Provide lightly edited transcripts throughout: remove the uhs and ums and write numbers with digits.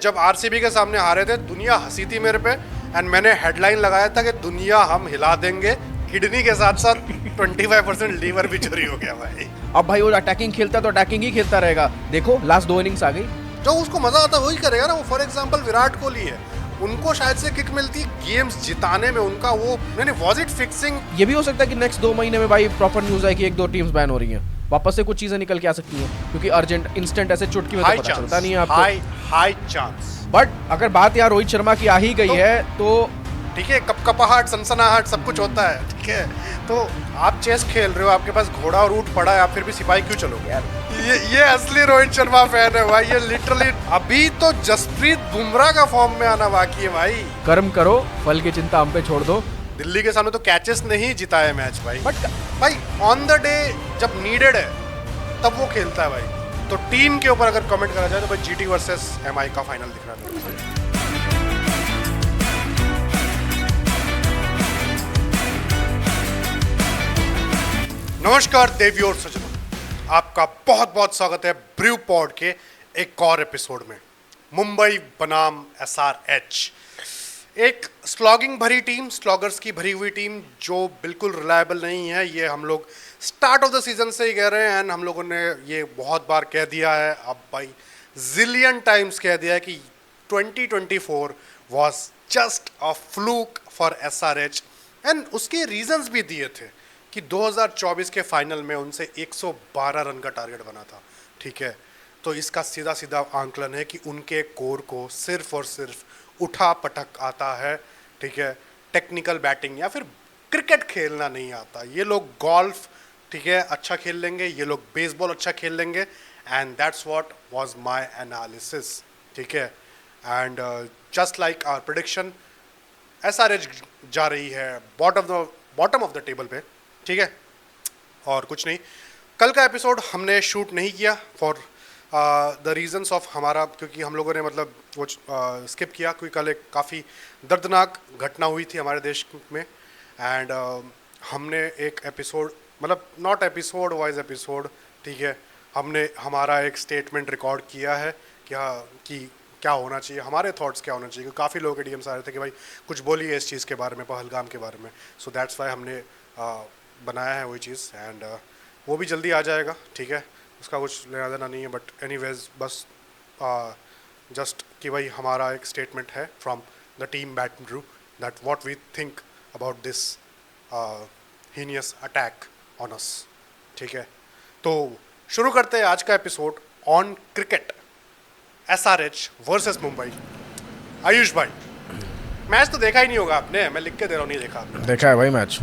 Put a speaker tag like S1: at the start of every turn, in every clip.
S1: जब आरसीबी के सामने हारे थे दुनिया हंसी थी मेरे पे एंड मैंने हेडलाइन लगाया था कि दुनिया हम हिला देंगे। किडनी के साथ साथ 25% लीवर भी चोरी हो गया भाई।
S2: अब भाई वो अटैकिंग खेलता है तो अटैकिंग ही खेलता रहेगा। देखो लास्ट 2 इनिंग्स आ गई,
S1: जो उसको मजा आता है वही करेगा ना। वो फॉर एग्जांपल विराट कोहली है, उनको शायद से किक मिलती गेम्स जिताने में, उनका वो नहीं वाज इट फिक्सिंग।
S2: ये भी हो सकता है कि नेक्स्ट 2 महीने में भाई प्रॉपर न्यूज आए कि 1-2 टीम्स बैन हो रही हैं, वापस से कुछ चीजें निकल के आ सकती हैं, क्योंकि अर्जेंट इंस्टेंट ऐसे चुटकी में तो पता चलता नहीं है आपको।
S1: High chance.
S2: बट अगर बात यहाँ रोहित शर्मा की आ ही गई है तो
S1: ठीक है, कपकपाहट सनसनाहट सब कुछ होता है, ठीक है। तो आप चेस खेल रहे हो, आपके पास घोड़ा और ऊंट पड़ा है, आप फिर भी सिपाही क्यों चलोगे यार? ये असली रोहित शर्मा फैन है भाई। ये लिटरली अभी तो जसप्रीत बुमराह का फॉर्म में आना बाकी है भाई।
S2: कर्म करो, फल की चिंता हम पे छोड़ दो।
S1: दिल्ली के सामने तो कैचेस नहीं जिताए मैच भाई,
S2: बट
S1: भाई ऑन द डे जब नीडेड है तब वो खेलता है भाई। तो टीम के ऊपर अगर कमेंट करा जाए तो भाई जीटी वर्सेस एमआई का फाइनल दिख रहा है। नमस्कार देवियों और सज्जनों, आपका बहुत बहुत स्वागत है ब्रू पॉड के एक और एपिसोड में। मुंबई बनाम एसआरएच, एक स्लॉगिंग भरी टीम, स्लॉगर्स की भरी हुई टीम जो बिल्कुल रिलायबल नहीं है। ये हम लोग स्टार्ट ऑफ द सीजन से ही कह रहे हैं एंड हम लोगों ने ये बहुत बार कह दिया है, अब भाई जिलियन टाइम्स कह दिया है कि 2024 was just a fluke for SRH. And उसके रीजंस भी दिए थे कि 2024 के फाइनल में उनसे 112 रन का टारगेट बना था, ठीक है। तो इसका सीधा सीधा आंकलन है कि उनके कोर को सिर्फ और सिर्फ उठा पटक आता है, ठीक है। टेक्निकल बैटिंग या फिर क्रिकेट खेलना नहीं आता। ये लोग गोल्फ, ठीक है, अच्छा खेल लेंगे, ये लोग बेसबॉल अच्छा खेल लेंगे and that's what was my analysis, ठीक है। And just like our prediction, SRH जा रही है बॉटम ऑफ द टेबल पे, ठीक है। और कुछ नहीं, कल का एपिसोड हमने शूट नहीं किया फॉर द रीजंस ऑफ हमारा, क्योंकि हम लोगों ने मतलब वो स्किप किया, क्योंकि कल एक काफ़ी दर्दनाक घटना हुई थी हमारे देश में। एंड हमने एक एपिसोड, मतलब नॉट एपिसोड वाइज एपिसोड, ठीक है, हमने हमारा एक स्टेटमेंट रिकॉर्ड किया है कि क्या होना चाहिए, हमारे थॉट्स क्या होना चाहिए, क्योंकि काफ़ी लोग डीएम्स आ रहे थे कि भाई कुछ बोलिए इस चीज़ के बारे में, पहलगाम के बारे में। सो दैट्स वाई हमने बनाया है वही चीज़ एंड वो भी जल्दी आ जाएगा, ठीक है। उसका कुछ लेना देना नहीं है, बट एनीवेज बस जस्ट कि भाई हमारा एक स्टेटमेंट है from the team bat brew that what we think about this heinous attack on us, ठीक है। तो शुरू करते हैं आज का episode on cricket, SRH versus Mumbai. Ayush भाई, मैच तो देखा ही नहीं होगा आपने, मैं लिख के दे रहा हूँ, नहीं देखा आपने?
S2: देखा है भाई मैच,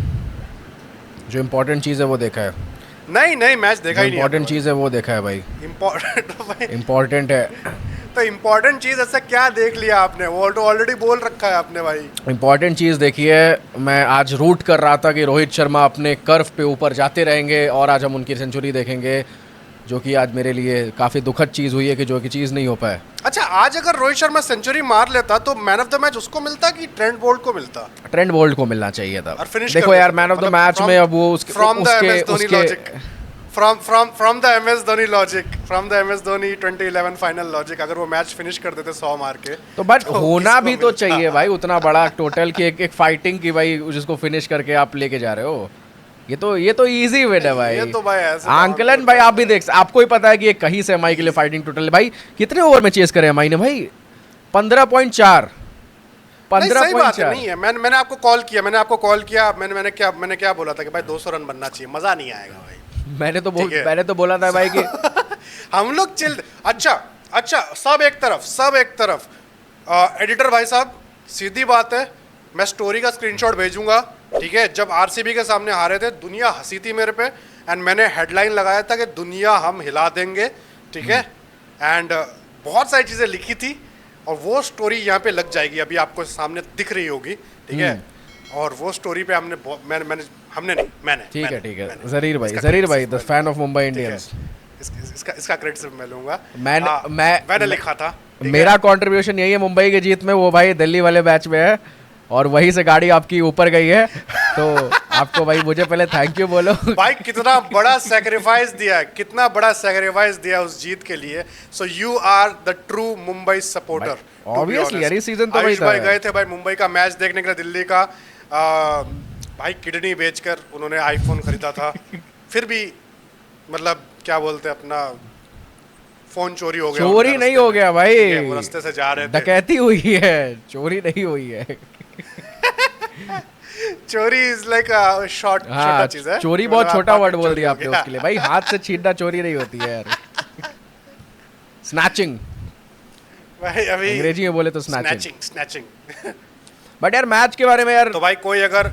S2: जो इम्पोर्टेंट चीज़ है वो देखा है।
S1: नहीं मैच देखा ही नहीं।
S2: इम्पोर्टेंट चीज़ है वो देखा है भाई। इम्पोर्टेंट है
S1: तो इम्पोर्टेंट चीज़ ऐसा क्या देख लिया आपने? वो तो ऑलरेडी बोल रखा है आपने भाई।
S2: इम्पॉर्टेंट चीज़ देखिए, मैं आज रूट कर रहा था कि रोहित शर्मा अपने कर्व पे ऊपर जाते रहेंगे और आज हम उनकी सेंचुरी देखेंगे, जो कि आज मेरे लिए काफ़ी दुखद चीज़ हुई है कि जो कि चीज़ नहीं हो पाए।
S1: अच्छा, आज अगर रोहित शर्मा सेंचुरी मार लेता तो मैन ऑफ द मैच उसको मिलता कि ट्रेंट बोल्ट को मिलता?
S2: ट्रेंट बोल्ट को मिलना चाहिए था।
S1: और फिनिश
S2: देखो यार, मैन ऑफ द मैच में अब वो
S1: from the MS Dhoni logic, from the MS Dhoni logic, from the MS Dhoni 2011 final logic, अगर वो मैच फिनिश कर देते 100 मार के
S2: तो बट होना भी तो चाहिए भाई उतना बड़ा टोटल की एक फाइटिंग की भाई, जिसको फिनिश करके आप लेके जा रहे हो। ये तो इजी विन है भाई।
S1: ये तो भाई ऐसे
S2: आंकलन भाई आप भी देख, आपको ही पता है कि ये कहीं से एमआई के लिए फाइटिंग टोटल है भाई। कितने ओवर में चेस करे एमआई ने भाई? 15.4।
S1: सही बात है, नहीं है। मैंने आपको कॉल किया, मैंने क्या बोला था कि भाई 200 रन बनना चाहिए, मजा नहीं आएगा भाई। मैंने
S2: तो बोला था भाई कि
S1: हम लोग चिल। अच्छा, सब एक तरफ एडिटर भाई साहब, सीधी बात है, मैं स्टोरी का स्क्रीनशॉट भेजूंगा, ठीक है। जब आरसीबी के सामने हारे थे दुनिया हंसी थी मेरे पे एंड मैंने हेडलाइन लगाया था कि दुनिया हम हिला देंगे, ठीक है। एंड बहुत सारी चीज़ें लिखी थी और वो स्टोरी यहाँ पे लग जाएगी, अभी आपको सामने दिख रही होगी, ठीक है। और वो स्टोरी पे मैंने
S2: ठीक है जरीर भाई the fan of Mumbai Indians,
S1: इसका क्रेडिट सिर्फ मैं लूंगा।
S2: मैंने
S1: लिखा था,
S2: मेरा कंट्रीब्यूशन यही है मुंबई की जीत में, वो भाई दिल्ली वाले मैच में है और वहीं से गाड़ी आपकी ऊपर गई है। तो आपको भाई मुझे पहले थैंक यू बोलो।
S1: भाई कितना बड़ा सैक्रिफाइस दिया, कितना बड़ा सैक्रिफाइस दिया उस जीत के लिए। So you are the true Mumbai supporter.
S2: Obviously यार, इस सीजन तो वही
S1: आयुष
S2: था
S1: भाई
S2: यार।
S1: गए थे भाई मुंबई का मैच देखने के लिए दिल्ली का। भाई किडनी बेचकर उन्होंने आईफोन खरीदा था, फिर भी मतलब क्या बोलते हैं अपना फोन चोरी हो गया।
S2: चोरी
S1: उनका
S2: नहीं
S1: रास्ते
S2: हो
S1: में।
S2: गया
S1: ठीक है,
S2: भाई,
S1: वो रास्ते से जा रहे थे।
S2: डकैती हुई है, चोरी नहीं हुई है।
S1: चोरी इज लाइक शॉर्ट छोटा
S2: हाँ,
S1: चीज है।
S2: चोरी
S1: मतलब
S2: बहुत छोटा
S1: आपका
S2: वर्ड बोल
S1: चोरी
S2: दिया
S1: हो
S2: आपने
S1: गया।
S2: उसके लिए भाई। हाथ से छीनना चोरी नहीं होती है यार। स्नैचिंग,
S1: भाई अभी
S2: अंग्रेजी में बोले तो स्नैचिंग।
S1: Snatching snatching.
S2: बट यार मैच के बारे में यार,
S1: तो भाई कोई अगर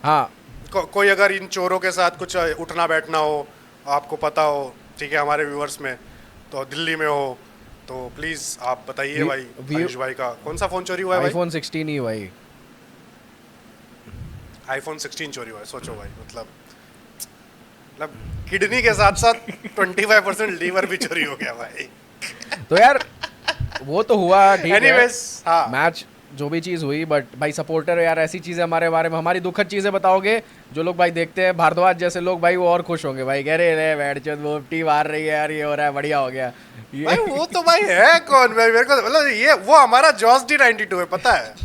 S2: हाँ
S1: कोई अगर इन चोरों के साथ कुछ उठना बैठना हो, आपको पता हो, ठीक है, हमारे व्यूअर्स में तो दिल्ली में हो, तो प्लीज आप बताइए भाई। आयुष भाई का कौन सा फोन चोरी हुआ है भाई?
S2: आईफोन 16 ही भाई।
S1: आईफोन 16 चोरी हुआ है। सोचो भाई, मतलब किडनी के साथ साथ 25% लीवर भी चोरी हो गया भाई।
S2: तो यार वो तो हुआ, ठीक है।
S1: एनीवेज, हाँ
S2: मैच जो भी चीज़ हुई, बट भाई सपोर्टर यार ऐसी चीज़ें हमारे बारे में, हमारी दुखद चीज़ें बताओगे, जो लोग भाई देखते हैं भारद्वाज जैसे लोग भाई, वो और खुश होंगे भाई, कह रहे रे बैठ चोद वो टीम हार रही है यार, ये हो रहा है, बढ़िया हो गया ये।
S1: भाई वो तो भाई है कौन भाई? मेरे को मतलब ये वो हमारा जॉस डी 92 है, पता है?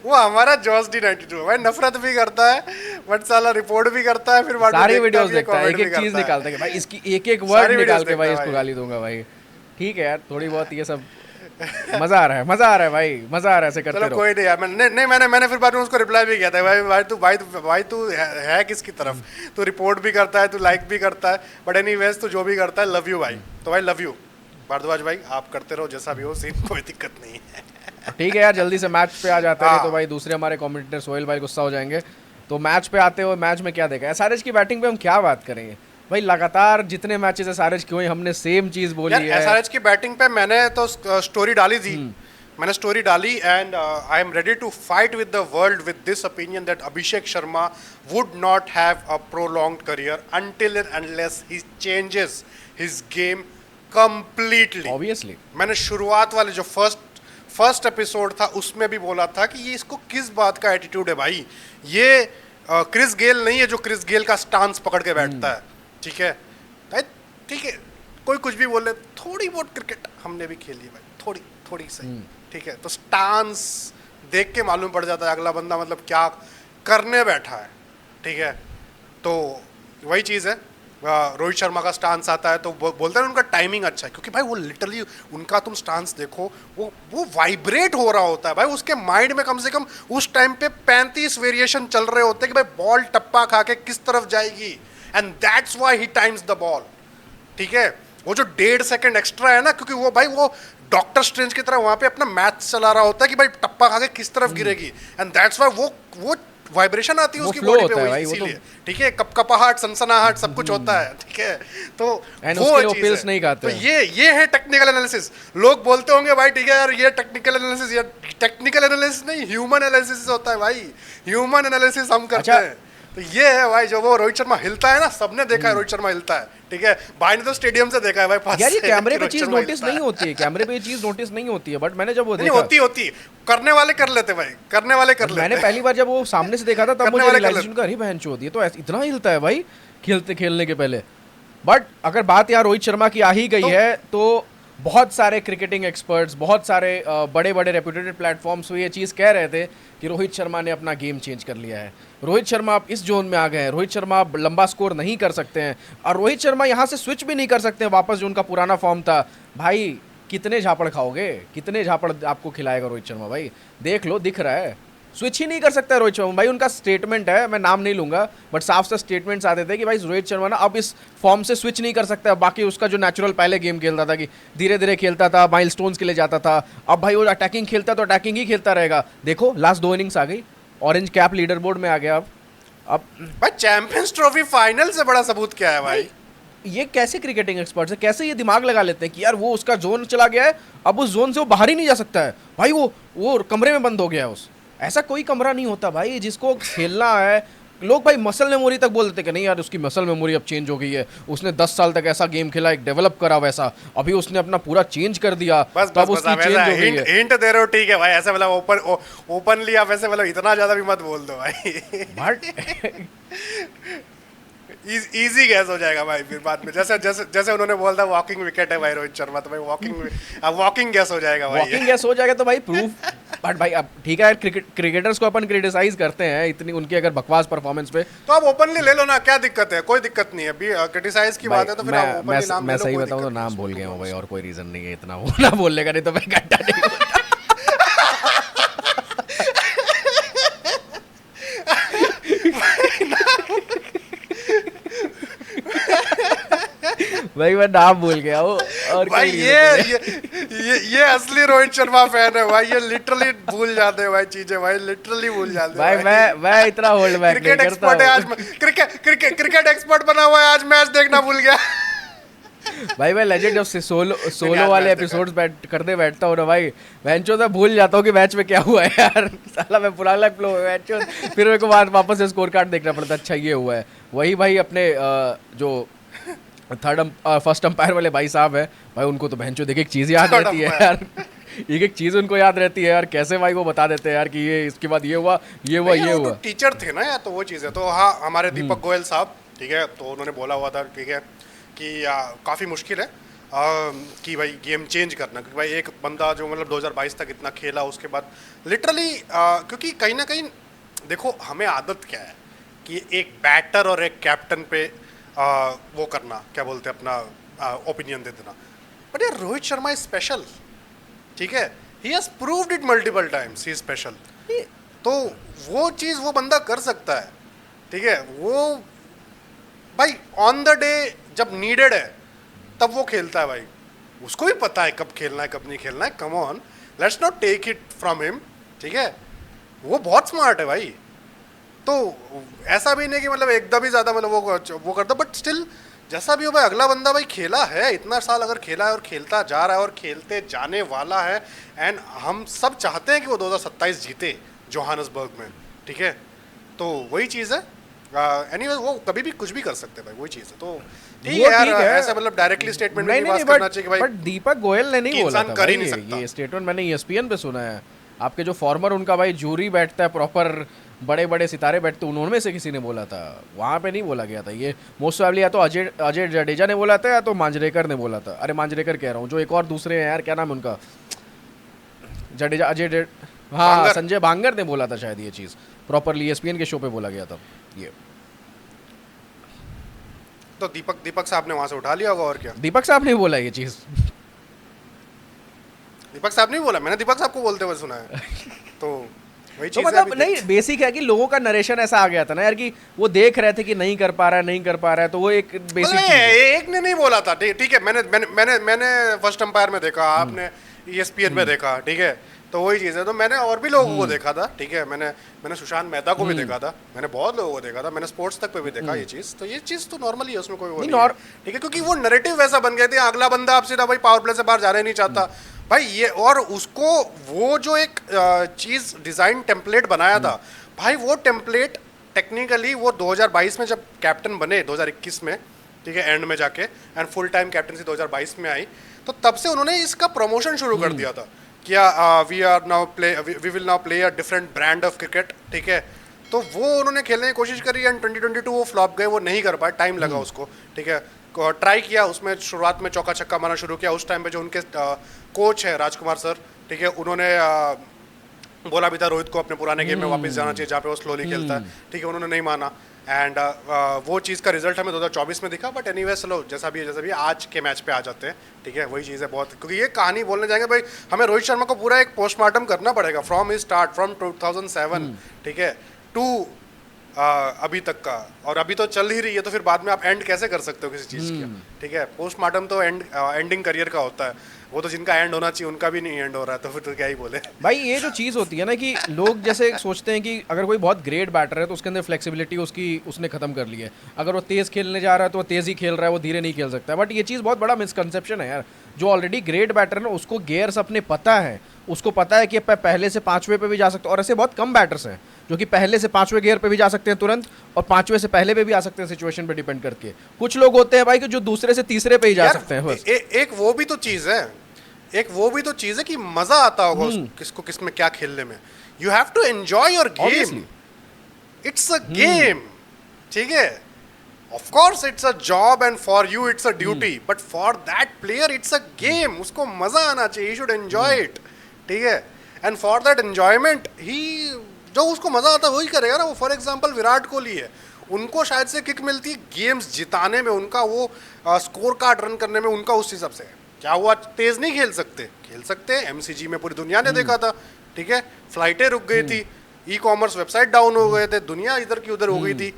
S1: वो हमारा जॉस डी 92 है भाई। नफरत भी करता है बट साला रिपोर्ट भी करता है, फिर बाद में
S2: सारी
S1: देखता
S2: वीडियोस
S1: भी है,
S2: देखता है,
S1: comment
S2: एक
S1: भी
S2: एक चीज
S1: करता है।
S2: निकालता है कि भाई इसकी एक एक
S1: सारी
S2: वर्ड
S1: videos
S2: निकाल के
S1: देखता
S2: भाई
S1: है
S2: इसको
S1: भाई।
S2: गाली दूंगा भाई। ठीक है यार, थोड़ी बहुत ये सब मजा आ रहा है, मजा आ रहा है भाई, मजा आ रहा है ऐसे करते
S1: चलो
S2: रहो।
S1: कोई नहीं यार, मैंने फिर बाद में उसको रिप्लाई भी किया था, भाई तू है किसकी तरफ? तू रिपोर्ट भी करता है, तू लाइक भी करता है, बट एनीवेज तू जो भी करता है, लव यू भाई। तो भाई लव यू भारद्वाज भाई, आप करते रहो जैसा भी हो, सीन कोई दिक्कत नहीं है।
S2: ठीक है यार, जल्दी से मैच पे आ जाते हैं,
S1: हाँ।
S2: नहीं तो भाई दूसरे हमारे कमेंटेटर सोहेल भाई गुस्सा हो जाएंगे। तो मैच पे आते हुए, मैच में क्या देखा एसआरएच की बैटिंग पे हम क्या बात करेंगे भाई? लगातार जितने मैचेस एसआरएच के हुए, हमने सेम चीज बोली
S1: यार
S2: है।
S1: एसआरएच की बैटिंग पे मैंने तो स्टोरी डाली थी, मैंने स्टोरी डाली, and I am ready to fight with the world with this opinion that Abhishek Sharma would not have a prolonged career until and unless he changes his game completely।
S2: Obviously
S1: मैंने शुरुआत वाले जो फर्स्ट एपिसोड था उसमें भी बोला था कि ये इसको किस बात का एटीट्यूड है भाई, ये क्रिस गेल नहीं है जो क्रिस गेल का स्टांस पकड़ के बैठता है। ठीक है भाई, ठीक है, कोई कुछ भी बोले, थोड़ी बहुत क्रिकेट हमने भी खेली है भाई, थोड़ी थोड़ी सही। ठीक है, तो स्टांस देख के मालूम पड़ जाता है अगला बंदा मतलब क्या करने बैठा है। ठीक है, तो वही चीज़ है। रोहित शर्मा का स्टांस आता है तो बोलते हैं उनका टाइमिंग अच्छा है, क्योंकि भाई वो लिटरली उनका तुम स्टांस देखो, वो वाइब्रेट हो रहा होता है भाई, उसके माइंड में कम से कम उस टाइम पे 35 वेरिएशन चल रहे होते हैं कि भाई बॉल टप्पा खा के किस तरफ जाएगी, and that's why he times the ball. ठीक है, वो जो 1.5 सेकंड एक्स्ट्रा है ना, क्योंकि वो भाई वो डॉक्टर स्ट्रेंज की तरह वहां पे अपना मैथ चला रहा होता है कि भाई टप्पा खा के किस तरफ गिरेगी, एंड दैट्स व्हाई वो वाइब्रेशन आती है
S2: वो
S1: उसकी
S2: flow
S1: बॉडी
S2: होता
S1: पे,
S2: है
S1: वही
S2: भाई, वो तो-
S1: इसीलिए। ठीक है, कपकपाहट, सनसनाहट सब कुछ होता है। ठीक है, तो
S2: And
S1: वो
S2: उसके लिए वो
S1: चीज़
S2: pills
S1: है।
S2: नहीं खाते
S1: तो
S2: हैं।
S1: ये है टेक्निकल एनालिसिस। लोग बोलते होंगे भाई ठीक है यार ये टेक्निकल एनालिसिस, ये टेक्निकल एनालिसिस नहीं, ह्यूमन एनालिसिस होता है भाई, ह्यूमन एनालिसिस हम करते
S2: अच्छा।
S1: हैं। तो ये है भाई, जो वो रोहित शर्मा हिलता है ना, सबने देखा है रोहित शर्मा हिलता है। ठीक है, भाई ने तो स्टेडियम से देखा है भाई पास
S2: यार ये
S1: से
S2: कैमरे
S1: कि
S2: पे
S1: रोहित
S2: चीज
S1: शर्मा
S2: नोटिस
S1: हिलता
S2: नहीं
S1: है।
S2: होती है, कैमरे पे ये चीज नोटिस नहीं होती है, बट मैंने जब वो
S1: नहीं
S2: देखा,
S1: होती करने वाले कर लेते भाई, करने वाले कर
S2: मैंने
S1: लेते।
S2: पहली बार जब वो सामने से देखा था तब
S1: करने
S2: मुझे
S1: वाले कर
S2: रियलाइजेशन का, अरे बहन चोद ये तो इतना हिलता है भाई खेलने के पहले। बट अगर बात यार रोहित शर्मा की आ ही गई है, तो बहुत सारे क्रिकेटिंग एक्सपर्ट्स, बहुत सारे बड़े बड़े रेप्यूटेड प्लेटफॉर्म्स ये चीज़ कह रहे थे कि रोहित शर्मा ने अपना गेम चेंज कर लिया है, रोहित शर्मा अब इस जोन में आ गए हैं, रोहित शर्मा अब लंबा स्कोर नहीं कर सकते हैं, और रोहित शर्मा यहाँ से स्विच भी नहीं कर सकते हैं वापस जो उनका पुराना फॉर्म था। भाई कितने झापड़ खाओगे, कितने झापड़ आपको खिलाएगा रोहित शर्मा? भाई देख लो, दिख रहा है, स्विच ही नहीं कर सकता है रोहित शर्मा भाई। उनका स्टेटमेंट है, मैं नाम नहीं लूंगा, बट साफ साफ स्टेटमेंट्स आते थे कि भाई रोहित शर्मा ना अब इस फॉर्म से स्विच नहीं कर सकता है। बाकी उसका जो नेचुरल पहले गेम खेलता था कि धीरे धीरे खेलता था, माइलस्टोन्स के लिए जाता था, अब भाई वो अटैकिंग खेलता है तो अटैकिंग ही खेलता रहेगा। देखो लास्ट 2 इनिंग्स आ गई, ऑरेंज कैप लीडर बोर्ड में आ गया। अब
S1: भाई चैंपियंस ट्रॉफी फाइनल से बड़ा सबूत क्या है भाई?
S2: ये कैसे क्रिकेटिंग एक्सपर्ट्स है, कैसे ये दिमाग लगा लेते हैं कि यार वो उसका जोन चला गया है, अब उस जोन से वो बाहर ही नहीं जा सकता है भाई, वो कमरे में बंद हो गया है। उस ऐसा कोई कमरा नहीं होता भाई, जिसको खेलना है लोग भाई मसल मेमोरी तक बोल देते कि नहीं यार उसकी मसल मेमोरी अब चेंज हो गई है, उसने 10 साल तक ऐसा गेम खेला, एक डेवलप करा वैसा, अभी उसने अपना पूरा चेंज कर दिया,
S1: बस
S2: तो
S1: बस
S2: अब
S1: बस
S2: उसकी
S1: आप
S2: चेंज
S1: ऐसा
S2: हो गई
S1: हिंट
S2: है।
S1: हिंट दे रहे हो, ठीक है भाई, ऐसे मतलब ओपनली आप ऐसे मतलब इतना ज्यादा भी मत बोल दो भाई।
S2: बट
S1: इजी गैस हो जाएगा भाई फिर बाद में, जैसे जैसे जैसे उन्होंने बोला था वॉकिंग विकेट है भाई रोहित शर्मा, तो भाई वॉकिंग गैस हो जाएगा भाई।
S2: वॉकिंग गैस हो जाएगा तो भाई प्रूफ। बट भाई अब ठीक है यार, क्रिकेटर्स को अपन क्रिटिसाइज करते हैं इतनी उनकी अगर बकवास परफॉर्मेंस पे।
S1: तो आप ओपनली ले लो ना, क्या दिक्कत है, कोई दिक्कत नहीं है, अभी क्रिटिसाइज की बात है तो फिर आप ओपनली नाम ले
S2: मैं
S1: लो,
S2: सही
S1: कोई
S2: बताऊं तो
S1: दिक्कत नहीं
S2: नाम
S1: है
S2: भूल
S1: उसमें,
S2: गया हूँ
S1: तो
S2: भाई, और कोई रीजन नहीं है इतना वो ना बोलने का, नहीं तो मैं घंटा नहीं बोलता। भाई मैं नाम भूल गया हूँ, और
S1: भाई
S2: कोई reason नहीं है।
S1: ये असली रोहित शर्मा फैन है भाई, ये लिटरली भूल जाते हैं भाई चीजें, भाई लिटरली भूल जाते
S2: भाई
S1: हैं
S2: मैं इतना होल्ड बैक नहीं
S1: क्रिकेट
S2: करता
S1: एक्सपर्ट है आज,
S2: हूँ।
S1: क्रिकेट एक्सपर्ट बना हुआ है आज, मैच देखना भूल गया।
S2: भाई मैं लेजेंड जब से सोलो
S1: आज
S2: वाले
S1: मैच
S2: एपिसोड्स करते बैठता हूँ ना भाई, मैंचो तो भूल जाता हूँ कि मैच में क्या हुआ है यार। साला मैं पुराना फ्लो मैचो, फिर मेरे को बाद वापस से स्कोर कार्ड देखना पड़ता है, अच्छा ये हुआ है। वही भाई अपने जो फर्स्ट अंपायर वाले भाई साहब है भाई, उनको तो बहनचोद एक एक चीज़ याद रहती है यार। एक एक चीज़ उनको याद रहती है यार, कैसे भाई वो बता देते हैं यार कि ये इसके बाद ये हुआ ये हुआ ये हुआ।
S1: टीचर थे ना यार, तो वो चीज़ है। तो हाँ, हमारे दीपक गोयल साहब, ठीक है, तो उन्होंने बोला हुआ था, ठीक है, कि काफ़ी मुश्किल है कि भाई गेम चेंज करना, क्योंकि भाई एक बंदा जो मतलब 2022 तक इतना खेला, उसके बाद लिटरली क्योंकि कहीं ना कहीं देखो हमें आदत क्या है कि एक बैटर और एक कैप्टन पे वो करना, क्या बोलते हैं, अपना ओपिनियन दे देना। बट यार रोहित शर्मा इज स्पेशल, ठीक है, he has proved it multiple times, he is special. तो वो चीज़ वो बंदा कर सकता है, ठीक है, वो भाई ऑन द डे जब नीडेड है तब वो खेलता है भाई, उसको भी पता है कब खेलना है कब नहीं खेलना है। Come on, let's not take it from him, ठीक है, वो बहुत स्मार्ट है भाई। तो ऐसा भी नहीं कि मतलब एकदम ही ज़्यादा मतलब वो करता, बट स्टिल जैसा भी हो भाई, अगला बंदा भाई खेला है, इतना साल अगर खेला है और खेलता जा रहा है और खेलते जाने वाला है, एंड हम सब चाहते हैं कि वो 2027 जीते जोहानसबर्ग में, ठीक है। तो वही चीज़ है। एनीवेज वो कभी भी कुछ भी कर सकते हैं भाई, वही चीज़ है। तो ठीक है यार, ऐसा मतलब डायरेक्टली स्टेटमेंट में बात करना चाहिए कि भाई,
S2: बट दीपक गोयल ने नहीं बोला था
S1: कर ही
S2: भाई,
S1: नहीं सकता।
S2: ये स्टेटमेंट मैंने ESPN पे सुना है। आपके जो फॉर्मर उनका भाई जूरी बैठता है, प्रॉपर बड़े बड़े सितारे बैठते, उन्होंने से किसी ने बोला था, वहाँ पे नहीं बोला गया था ये। मोस्ट प्रॉब्ली या तो अजय जडेजा ने बोला था या तो मांजरेकर ने बोला था। अरे मांजरेकर कह रहा हूँ, जो एक और दूसरे हैं यार, क्या नाम है उनका, जडेजा हाँ, संजय भांगर ने बोला था शायद ये चीज़, प्रॉपरली ESPN के शो पे बोला गया था ये।
S1: तो दीपक साहब ने वहाँ से उठा लिया होगा, और क्या।
S2: दीपक साहब ने बोला ये चीज़,
S1: दीपक साहब नहीं बोला, मैंने दीपक साहब को बोलते हुए सुना है। तो वही
S2: तो
S1: चीज़
S2: मतलब नहीं, बेसिक है कि लोगों का नरेशन ऐसा आ गया था ना यार, कि वो देख रहे थे कि नहीं कर पा रहा है, तो वो एक बेसिक
S1: एक ने नहीं बोला था, ठीक है, मैंने फर्स्ट अंपायर में देखा, आपने ESPN में देखा, ठीक है, तो वही चीज़ है। तो मैंने और भी लोगों को देखा था, ठीक है, मैंने सुशांत मेहता को भी देखा था, मैंने बहुत लोगों को देखा था, मैंने स्पोर्ट्स तक पे भी देखा ये चीज़। तो ये चीज़ तो नॉर्मली है, उसमें कोई वो नहीं है, ठीक है, क्योंकि वो नैरेटिव वैसा बन गए थे, अगला बंदा आप सीधा भाई पावर प्ले से बाहर जाना ही नहीं चाहता भाई ये, और उसको वो जो एक चीज़ डिज़ाइन टेम्पलेट बनाया था भाई, वो टेम्पलेट टेक्निकली वो 2022 में जब कैप्टन बने, 2021 में, ठीक है, एंड में जाके, एंड फुल टाइम कैप्टनसी 2022 में आई, तो तब से उन्होंने इसका प्रमोशन शुरू कर दिया था, क्या we will now play a different brand of cricket, ठीक है। तो वो उन्होंने खेलने की कोशिश करी, एंड 2022 वो फ्लॉप गए, वो नहीं कर पाए, टाइम लगा उसको, ठीक है। ट्राई किया, उसमें शुरुआत में चौका छक्का मारना शुरू किया, उस टाइम पे जो उनके कोच है राजकुमार सर, ठीक है, उन्होंने बोला भी था रोहित को अपने पुराने गेम में वापस जाना चाहिए जहाँ पे वो स्लोली खेलता है, ठीक है, उन्होंने नहीं माना, एंड वो चीज़ का रिजल्ट हमें 2024 में दिखा। बट एनीवे चलो, जैसा भी आज के मैच पे आ जाते हैं, ठीक है, वही चीज़ है बहुत, क्योंकि ये कहानी बोलने जाएंगे भाई, हमें रोहित शर्मा को पूरा एक पोस्टमार्टम करना पड़ेगा फ्रॉम हिज स्टार्ट, फ्रॉम 2007, ठीक है, टू अभी तक का, और अभी तो चल ही रही है, तो फिर बाद में आप एंड कैसे कर सकते हो किसी चीज़ की, ठीक है। पोस्टमार्टम तो एंडिंग करियर का होता है, वो तो जिनका एंड होना चाहिए उनका भी नहीं एंड हो रहा है, तो फिर तो क्या ही बोले
S2: भाई। ये जो चीज़ होती है ना कि लोग जैसे सोचते हैं कि अगर कोई बहुत ग्रेट बैटर है तो उसके अंदर फ्लेक्सिबिलिटी उसने खत्म कर ली है, अगर वो तेज़ खेलने जा रहा है तो वो तेज़ ही खेल रहा है, वो धीरे नहीं खेल सकता है। बट ये चीज़ बहुत बड़ा मिसकंसेप्शन है यार, जो ऑलरेडी ग्रेट बैटर है ना, उसको गेयर्स अपने पता है, उसको पता है कि पहले से 5वें पे भी जा सकते, और ऐसे बहुत कम बैटर्स हैं जो कि पहले से 5वें गियर पे भी जा सकते हैं तुरंत, और 5वें से पहले पे भी आ सकते हैं, सिचुएशन पे डिपेंड करके। कुछ लोग होते हैं भाई कि जो दूसरे से तीसरे पे ही जा
S1: यार,
S2: सकते हैं बस।
S1: एक वो भी तो चीज है, एक वो भी तो चीज है कि मजा आता होगा किसको किसमें क्या खेलने में। You have to enjoy your game,
S2: Obviously.
S1: It's a game, ठीक है। Of course it's a job and for you it's a duty, but for that player it's a game, उसको मजा आना चाहिए, ही शुड एंजॉय इट, ठीक है। And for that enjoyment ही, जो उसको मजा आता है वही करेगा ना वो। फॉर एग्जांपल विराट कोहली है, उनको शायद से किक मिलती है गेम्स जिताने में, उनका वो स्कोर कार्ड रन करने में, उनका उस हिसाब से। क्या हुआ, तेज नहीं खेल सकते? खेल सकते हैं, एमसीजी में पूरी दुनिया ने देखा था, ठीक है। फ्लाइटें रुक गई थी, ई कॉमर्स वेबसाइट डाउन हो गए थे, दुनिया इधर की उधर हो गई थी,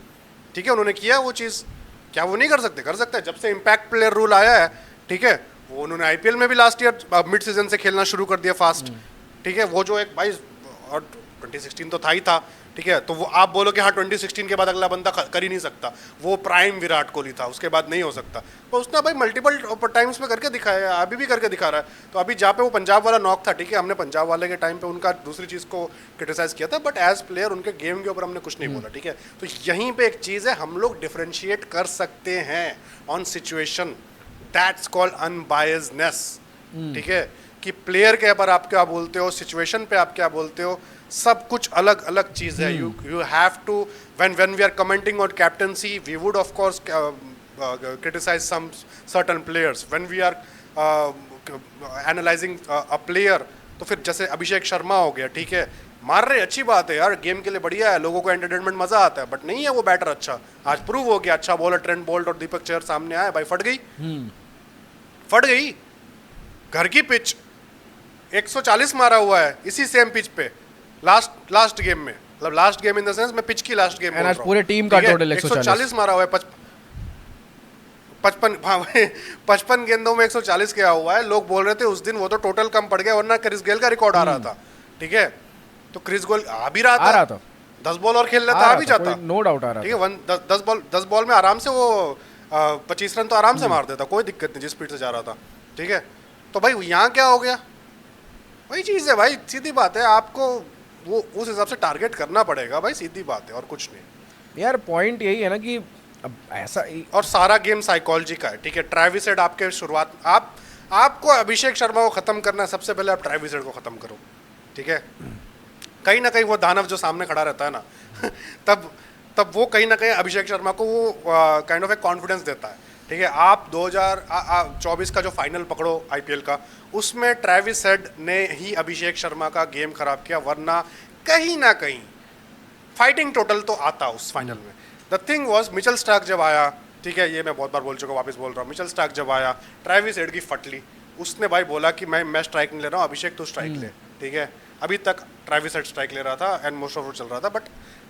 S1: ठीक है। उन्होंने किया वो चीज़, क्या वो नहीं कर सकते? कर सकते हैं। जब से इम्पैक्ट प्लेयर रूल आया है, ठीक है, वो उन्होंने आईपीएल में भी लास्ट ईयर मिड सीजन से खेलना शुरू कर दिया फास्ट, ठीक है। वो जो एक भाई, और 2016 तो था ही था, ठीक है। तो वो आप बोलो कि हाँ 2016 के बाद अगला बंदा कर ही नहीं सकता, वो प्राइम विराट कोहली था, उसके बाद नहीं हो सकता। तो उसने भाई मल्टीपल टाइम्स में करके दिखाया है, अभी भी करके दिखा रहा है। तो अभी जहाँ पे वो पंजाब वाला नॉक था, ठीक है, हमने पंजाब वाले के टाइम पे उनका दूसरी चीज़ को क्रिटिसाइज किया था, बट एज प्लेयर उनके गेम के ऊपर हमने कुछ नहीं बोला, ठीक है। तो यहीं पे एक चीज़ है, हम लोग डिफ्रेंशिएट कर सकते हैं on situation, that's called unbiasedness, ठीक है। कि प्लेयर के ऊपर आप क्या बोलते हो, सिचुएशन पे आप क्या बोलते हो, सब कुछ अलग अलग चीज़ है। You have to, when we are commenting on captaincy, we would of course criticise some certain players. When we are analysing a player, तो फिर जैसे अभिषेक शर्मा हो गया, ठीक है, मार रहे, अच्छी बात है यार, गेम के लिए बढ़िया है, लोगों को एंटरटेनमेंट मजा आता है, बट नहीं है वो बैटर अच्छा। आज प्रूव हो गया, अच्छा बॉलर ट्रेंट बोल्ट और दीपक चहर सामने आए, भाई फट गई, फट गई। घर की पिच 140 मारा हुआ है इसी सेम पिच पे लास्ट गेम में, मतलब last game in the sense मैं पिच की लास्ट गेम
S2: आज पूरे टीम का टोटल
S1: 140 मारा हुआ है। 55 गेंदों में 140 किया हुआ है। लोग बोल रहे थे उस दिन वो तो टोटल कम पड़ गया, वरना क्रिस गेल का रिकॉर्ड आ रहा था, ठीक है। तो क्रिस गेल आ भी रहा था, 10 बॉल और खेल लेता, आ भी जाता,
S2: नो डाउट आ रहा,
S1: ठीक है। 10 बॉल में आराम से वो 25 रन तो आराम से मार देता, कोई दिक्कत नहीं, जिस स्पीड से जा रहा था, ठीक है। तो भाई यहाँ क्या हो गया, वही चीज़ है भाई, सीधी बात है, आपको वो उस हिसाब से टारगेट करना पड़ेगा भाई, सीधी बात है, और कुछ नहीं
S2: यार। पॉइंट यही है ना कि अब ऐसा
S1: और सारा गेम साइकोलॉजी का है, ठीक है। ट्रेविस हेड आपके शुरुआत, आपको अभिषेक शर्मा को खत्म करना है, सबसे पहले आप ट्रेविस हेड को खत्म करो, ठीक है। कहीं ना कहीं वो दानव जो सामने खड़ा रहता है ना तब वो कहीं ना कहीं अभिषेक शर्मा को वो काइंड ऑफ एक कॉन्फिडेंस देता है, ठीक है। आप 2024 का जो फाइनल पकड़ो आईपीएल का, उसमें ट्रेविस हेड ने ही अभिषेक शर्मा का गेम खराब किया, वरना कहीं ना कहीं फाइटिंग टोटल तो आता उस फाइनल में। The thing was, Mitchell Starc जब आया, ठीक है, ये मैं बहुत बार बोल चुका, वापस बोल रहा हूँ, मिचेल स्टार्क जब आया, ट्रेविस हेड की फटली, उसने भाई बोला कि मैं स्ट्राइक नहीं ले रहा हूँ, अभिषेक तो स्ट्राइक ले, ठीक है। अभी तक ट्रेविस हेड स्ट्राइक ले रहा था एंड मोस्ट ऑफ चल रहा था, बट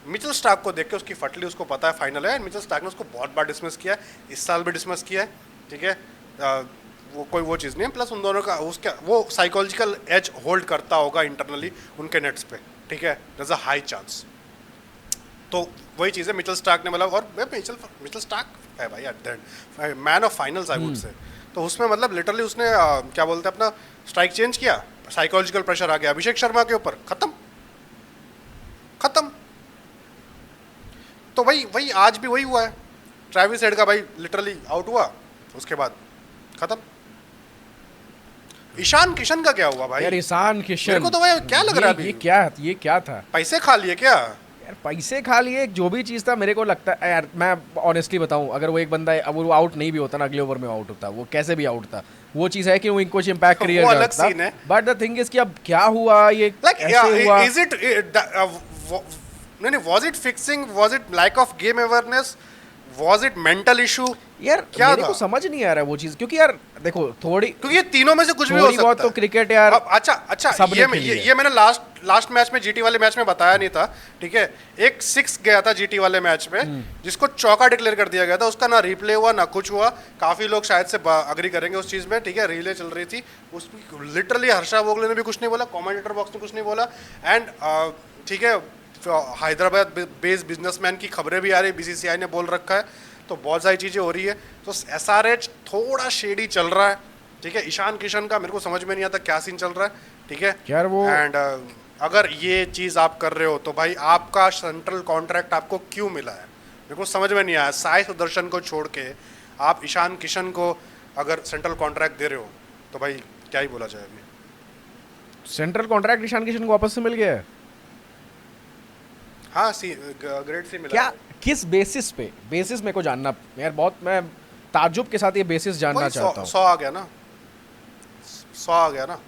S1: मिचेल स्टार्क को देख के उसकी फटली, उसको पता है फाइनल है, एंड मिचेल स्टार्क ने उसको बहुत बार डिसमिस किया है, इस साल भी डिसमिस किया है, ठीक है। वो कोई वो चीज़ नहीं है। प्लस उन दोनों का उसका वो साइकोलॉजिकल एज होल्ड करता होगा इंटरनली उनके नेट्स पे, ठीक है, there is a high chance. तो वही चीज़ है, मिचेल स्टार्क ने मतलब, और मिचेल स्टार्क है भाई at the end man of finals I would say. तो उसमें मतलब लिटरली उसने क्या बोलते हैं, अपना स्ट्राइक चेंज किया, साइकोलॉजिकल प्रेशर आ गया अभिषेक शर्मा के ऊपर, खत्म। तो वही आज भी वही हुआ है, ट्रेविस हेड का भाई लिटरली आउट हुआ, उसके बाद खत्म। ईशान किशन का क्या हुआ भाई?
S2: यार ईशान किशन,
S1: मेरे को तो भाई क्या लग रहा है अभी,
S2: ये क्या था?
S1: पैसे खा लिए क्या
S2: यार? पैसे खा लिए, जो भी चीज़ था, मेरे को लगता है यार, मैं ऑनेस्टली बताऊं, अगर वो एक बंदा अब वो आउट नहीं भी होता ना, अगले ओवर में आउट होता, वो कैसे भी आउट था, वो चीज़ है कि वो कुछ इम्पैक्ट क्रिएट
S1: वो अलग सीन है।
S2: बट द थिंग इज कि अब क्या हुआ, ये कैसे हुआ?
S1: इज इट नहीं, was it fixing, was it lack of game awareness, was it mental issue?
S2: यार
S1: क्या
S2: मेरे
S1: था?
S2: को समझ नहीं आ रहा है वो चीज़, क्योंकि यार देखो,
S1: क्योंकि ये तीनों में से कुछ भी हो सकता है।
S2: तो क्रिकेट यार,
S1: अच्छा ये मैंने लास्ट मैच में, जीटी वाले मैच में बताया नहीं था, ठीक है। एक 6 गया था जीटी वाले मैच में, जिसको चौका डिक्लेयर कर दिया गया था, उसका ना रिप्ले हुआ ना कुछ हुआ। काफी लोग शायद से अग्री करेंगे उस चीज में, ठीक है। रिले चल रही थी, उसमें लिटरली हर्षा वोगले ने भी कुछ नहीं बोला, कमेंटेटर बॉक्स ने कुछ नहीं बोला, एंड ठीक है, हैदराबाद बेस्ड बिजनेसमैन की खबरें भी आ रही है, बीसीसीआई ने बोल रखा है, तो बहुत सारी चीज़ें हो रही है। तो एसआरएच थोड़ा शेडी चल रहा है, ठीक है। ईशान किशन का मेरे को समझ में नहीं आता क्या सीन चल रहा है, ठीक है
S2: यार वो
S1: एंड अगर ये चीज़ आप कर रहे हो तो भाई आपका सेंट्रल कॉन्ट्रैक्ट आपको क्यों मिला है? मेरे को समझ में नहीं आया। साई सुदर्शन को छोड़ के आप ईशान किशन को अगर सेंट्रल कॉन्ट्रैक्ट दे रहे हो तो भाई क्या ही बोला जाए अभी।
S2: सेंट्रल कॉन्ट्रैक्ट ईशान किशन को वापस से मिल गया है
S1: हाँ सी ग्रेड सी मिला
S2: क्या?
S1: है।
S2: किस बेसिस पे? बेसिस मेरे को जानना यार, बहुत मैं ताज्जुब के साथ ये बेसिस जानना
S1: वही
S2: चाहता हूँ।
S1: 100 आ गया ना, 100 आ गया ना।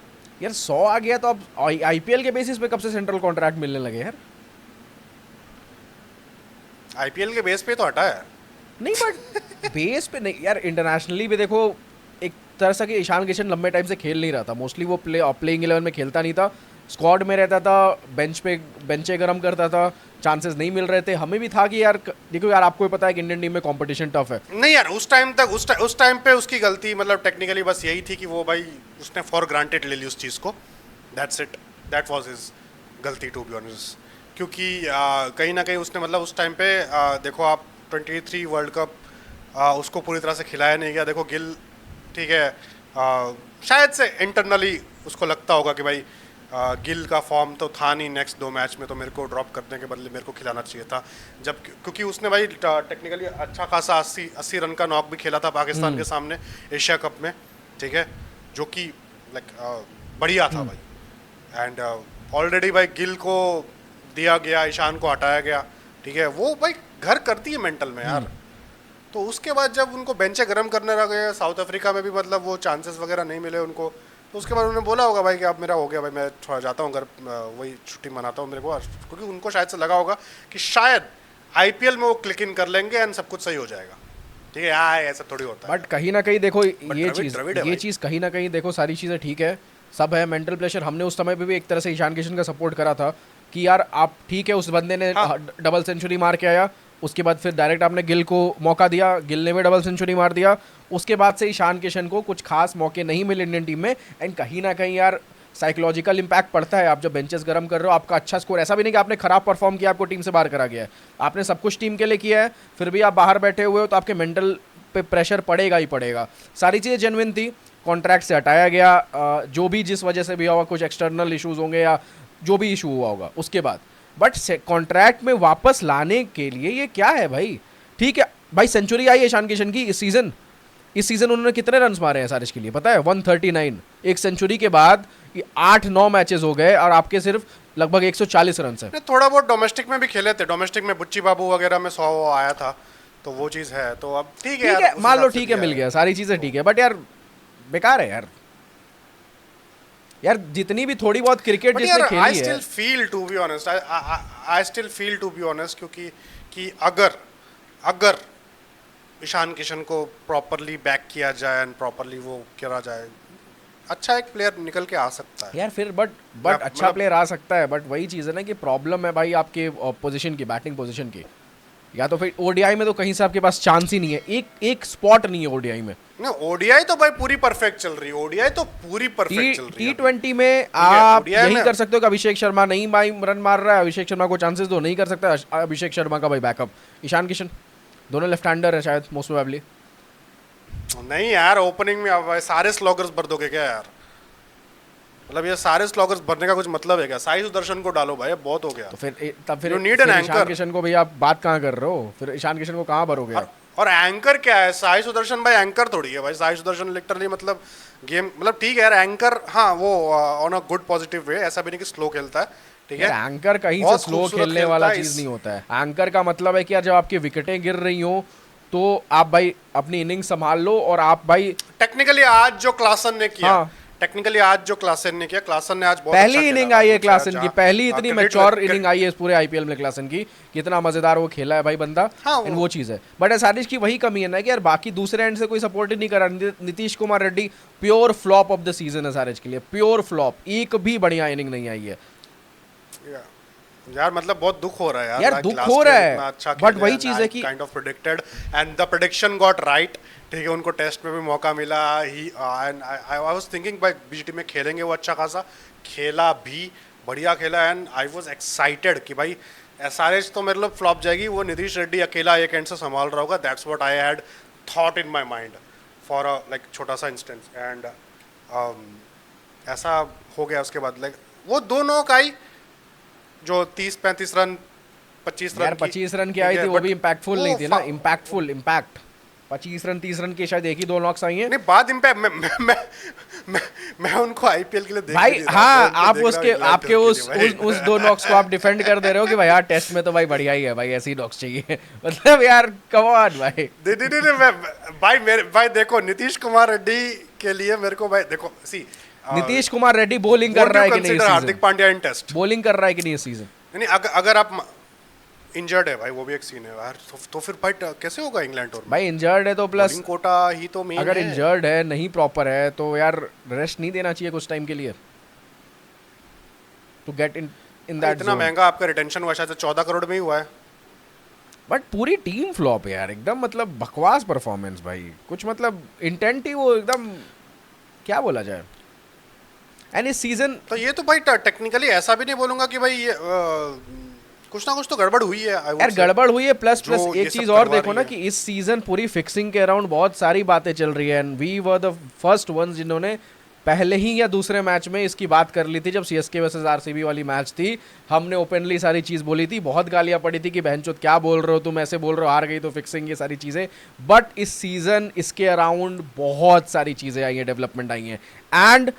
S2: यार 100 आ गया तो अब आईपीएल के बेसिस पे कब से सेंट्रल कॉन्ट्रैक्ट मिलने लगे यार?
S1: आईपीएल के बेस पे तो हटा है।
S2: नहीं बट बेस पे नहीं यार, इंटरनेशनली भी देखो एक तरह से कि ईशान किशन लंबे टाइम से खेल नहीं रहा था। मोस्टली वो प्लेइंग 11 में खेलता नहीं था, स्क्वाड में रहता था, बेंचे गरम करता था, चांसेस नहीं मिल रहे थे। हमें भी था कि यार देखो यार, आपको भी पता है कि इंडियन टीम में कंपटीशन टफ है।
S1: नहीं यार, उस टाइम तक उस टाइम पे उसकी गलती मतलब टेक्निकली बस यही थी कि वो भाई उसने फॉर ग्रांटेड ले ली उस चीज़ को। That's it, that was his गलती टू बी ऑनेस्ट। क्योंकि कहीं ना कहीं उसने मतलब उस टाइम पे देखो आप 23 वर्ल्ड कप उसको पूरी तरह से खिलाया नहीं गया। देखो गिल ठीक है, शायद से इंटरनली उसको लगता होगा कि भाई गिल का फॉर्म तो था नहीं नेक्स्ट 2 मैच में, तो मेरे को ड्रॉप करने के बदले मेरे को खिलाना चाहिए था। जब क्योंकि उसने भाई टेक्निकली अच्छा खासा 80 रन का नॉक भी खेला था पाकिस्तान के सामने एशिया कप में, ठीक है, जो कि लाइक बढ़िया था भाई। एंड ऑलरेडी भाई गिल को दिया गया, ईशान को हटाया गया, ठीक है, वो भाई घर करती है मेंटल में यार। तो उसके बाद जब उनको बेंचे गर्म करने लगे, साउथ अफ्रीका में भी मतलब वो चांसेस वगैरह नहीं मिले उनको, तो उसके बाद उन्होंने बोला होगा भाई कि अब मेरा हो गया भाई, मैं थोड़ा जाता हूँ घर, वही छुट्टी मनाता हूँ मेरे को, क्योंकि उनको शायद से लगा होगा कि शायद आईपीएल में वो क्लिक इन कर लेंगे एंड सब कुछ सही हो जाएगा। ठीक है यार, ऐसा थोड़ी होता है।
S2: बट कहीं ना कहीं देखो
S1: द्रविड़ है
S2: ये
S1: भाई।
S2: चीज़ कहीं ना कहीं देखो, सारी चीज़ें ठीक है, सब है, मेंटल प्रेशर। हमने उस समय पे भी एक तरह से ईशान किशन का सपोर्ट करा था कि यार आप ठीक है, उस बंदे ने डबल सेंचुरी मार के आया, उसके बाद फिर डायरेक्ट आपने गिल को मौका दिया, गिल ने भी डबल सेंचुरी मार दिया, उसके बाद से ईशान किशन को कुछ खास मौके नहीं मिले इंडियन टीम में। एंड कहीं ना कहीं यार साइकोलॉजिकल इंपैक्ट पड़ता है। आप जब बेंचेस गर्म कर रहे हो, आपका अच्छा स्कोर, ऐसा भी नहीं कि आपने खराब परफॉर्म किया आपको टीम से बाहर करा गया है, आपने सब कुछ टीम के लिए किया है, फिर भी आप बाहर बैठे हुए हो तो आपके मेंटल पे प्रेशर पड़ेगा ही पड़ेगा। सारी चीज़ें जेन्युइन थी, कॉन्ट्रैक्ट से हटाया गया, जो भी जिस वजह से भी होगा, कुछ एक्सटर्नल इश्यूज होंगे या जो भी इशू हुआ होगा उसके बाद, बट कॉन्ट्रैक्ट में वापस लाने के लिए ये क्या है भाई? ठीक है भाई, सेंचुरी आई है ईशान किशन की इस सीजन उन्होंने कितने रन मारे हैं सारिश के लिए पता है? 139। एक सेंचुरी के बाद 8-9 मैचेस हो गए और आपके सिर्फ लगभग 140 रन है।
S1: थोड़ा बहुत डोमेस्टिक में भी खेले थे, डोमेस्टिक में बुच्ची बाबू वगैरह में 100 आया था, तो वो चीज़ है। तो अब ठीक है यार,
S2: मान लो ठीक है, मिल गया, सारी चीज़ें ठीक है, बट यार बेकार है यार। यार जितनी भी थोड़ी बहुत क्रिकेट जिसने खेली है,
S1: I still feel to be honest, I still feel to be honest, क्योंकि कि अगर ईशान किशन को प्रॉपरली बैक किया जाए एंड प्रॉपरली वो करा जाए, अच्छा एक प्लेयर निकल के आ सकता है
S2: यार फिर बट अच्छा प्लेयर आ सकता है, बट वही चीज़ है ना कि प्रॉब्लम है भाई आपके पोजीशन की, बैटिंग पोजीशन की। या तो फिर ओडीआई में तो कहीं से आपके पास चांस ही नहीं है, एक स्पॉट नहीं है ओडीआई में
S1: ना। ओडीआई तो भाई पूरी परफेक्ट चल रही है, ओडीआई तो पूरी परफेक्ट चल रही है।
S2: T20 में आप
S1: ODI
S2: यही
S1: में
S2: कर सकते हो कि अभिषेक शर्मा नहीं भाई रन मार रहा है, अभिषेक शर्मा को चांसेस दो, नहीं कर सकता अभिषेक शर्मा का भाई बैकअप ईशान किशन, दोनों लेफ्ट हैंडर है शायद मोस्ट प्रोबेबली।
S1: नहीं यार, ओपनिंग में अब सारे स्लॉगर्स भर दोगे क्या यार? मतलब ये सारे स्लॉगर्स भरने का कुछ मतलब है क्या? साई सुदर्शन को डालो भाई, बहुत हो गया।
S2: तो फिर
S1: You need an
S2: Ishan
S1: anchor।
S2: Kishan को भी आप बात कहाँ कर रहे हो? फिर ईशान किशन को कहाँ भरोगे आप?
S1: और एंकर क्या है? साई सुदर्शन भाई एंकर थोड़ी है भाई। साई सुदर्शन लिटरली मतलब गेम, मतलब ठीक है यार एंकर, हाँ वो on a good positive way, ऐसा भी नहीं कि स्लो खेलता है, ठीक है।
S2: एंकर कहीं से
S1: बहुत
S2: स्लो
S1: खूबसूरत
S2: खेलने
S1: खेलता
S2: वाला
S1: है
S2: चीज नहीं होता है। एंकर का मतलब है कि यार जब आपकी विकेटें गिर रही हो तो आप भाई अपनी इनिंग संभाल लो, और आप भाई
S1: टेक्निकली आज जो क्लासन ने किया,
S2: हाँ।
S1: टेक्निकली आज जो क्लासन ने किया, क्लासन ने आज बहुत
S2: पहली
S1: अच्छा
S2: इनिंग
S1: खेला।
S2: आई है
S1: जहाँ-
S2: क्लासन की, पहली
S1: हाँ,
S2: इतनी
S1: credit
S2: मैच्योर
S1: लग-
S2: इनिंग आई है इस पूरे आईपीएल में क्लासन की, कितना मजेदार वो खेला है भाई बंदा।
S1: हाँ,
S2: एंड वो चीज है, बट सारिश की वही कमी है ना कि यार बाकी दूसरे एंड से कोई सपोर्ट ही नहीं करा। Nitish Kumar Reddy pure flop of the season है सारिश के लिए, प्योर फ्लॉप, एक भी बढ़िया इनिंग नहीं आई है
S1: यार। मतलब बहुत दुख हो रहा है
S2: यार,
S1: like
S2: दुख
S1: last
S2: हो
S1: year
S2: रहा है,
S1: इतना अच्छा
S2: but
S1: खेले
S2: वही
S1: and
S2: चीज़
S1: I
S2: है कि-
S1: kind of predicted and the prediction got right, ठीक है। उनको टेस्ट में भी मौका मिला ही, and I was thinking भाई बीजीटी में खेलेंगे वो अच्छा खासा, खेला भी, बढ़िया खेला, एंड आई वाज एक्साइटेड कि भाई एसआरएच तो मेरे लिए फ्लॉप जाएगी, वो नीतीश रेड्डी अकेला एक एंड से संभाल रहा होगा। That's what I had thought in my mind for a like छोटा सा इंस्टेंस, एंड ऐसा हो गया। उसके बाद लाइक वो दोनों का ही जो 30-35 रन 25
S2: यार
S1: रन की
S2: 25 रन की
S1: ठीक
S2: आई
S1: है,
S2: थी, वो
S1: but
S2: भी इम्पैक्टफुल नहीं
S1: वो
S2: थी ना, इम्पैक्टफुल इम्पैक्ट 25 रन 30 रन की शायद एक ही 2 नॉक्स आई हैं
S1: नहीं बात इम्पैक्ट मैं मैं उनको आईपीएल के लिए देख भी
S2: भाई।
S1: नहीं रहा हूं, मैं
S2: हाँ,
S1: उनको
S2: आप
S1: देख रहा हूं
S2: उसके
S1: इंग्लैंड
S2: आपके
S1: के
S2: उस
S1: लिए भाई।
S2: उस 2 नॉक्स को आप डिफेंड कर दे रहे हो कि भाई यार टेस्ट में तो भाई बढ़िया ही है भाई, ऐसे ही नॉक्स चाहिए मतलब यार कम ऑन भाई।
S1: नहीं भाई मेरे भाई देखो नीतीश कुमार रेड्डी के लिए मेरे को भाई देखो सी
S2: नीतीश कुमार रेड्डी बॉलिंग कर
S1: वोंट
S2: रहा
S1: यू
S2: है कि नहीं इस
S1: कंसीडर हार्दिक
S2: सीजन?
S1: पांड्या इन टेस्ट?
S2: बॉलिंग कर रहा है कि नहीं इस सीजन?
S1: नहीं अगर आप इंजर्ड है भाई, वो भी एक सीन है यार, तो फिर भाई कैसे होगा इंग्लैंड टूर में?
S2: भाई इंजर्ड है तो प्लस
S1: बॉलिंग कोटा ही तो मेन
S2: अगर
S1: है।
S2: इंजर्ड है, नहीं प्रॉपर है, तो यार रेस्ट नहीं देना चाहिए कुछ टाइम के लिए टू गेट इन दैट
S1: इतना
S2: जोन।
S1: महंगा आपका रिटेंशन हुआ शायद 14 करोड़ में ही हुआ है।
S2: बट पूरी टीम फ्लॉप है यार एकदम, मतलब बकवास परफॉर्मेंस भाई, कुछ मतलब इंटेंट ही वो एकदम, क्या बोला जाए। एंड इस सीजन
S1: तो ये तो भाई टेक्निकली ऐसा भी नहीं बोलूंगा कि भाई ये कुछ ना कुछ तो गड़बड़ हुई है I would
S2: यार
S1: say।
S2: गड़बड़ हुई है, प्लस
S1: जो ये
S2: एक
S1: सब
S2: चीज और
S1: करवा
S2: देखो
S1: रही
S2: ना
S1: है।
S2: कि इस सीजन पूरी फिक्सिंग के अराउंड बहुत सारी बातें चल रही है, and we were the first ones जिन्होंने पहले ही या दूसरे मैच में इसकी बात कर ली थी, जब सीएसके वर्सेस आरसीबी वाली मैच थी। हमने ओपनली सारी चीज बोली थी, बहुत गालियां पड़ी थी कि बहनचोद क्या बोल रहे हो तुम, ऐसे बोल रहे हो, हार गई तो फिक्सिंग, ये सारी चीजें। बट इस सीजन इसके अराउंड बहुत सारी चीजें आई हैं, डेवलपमेंट आई हैं, एंड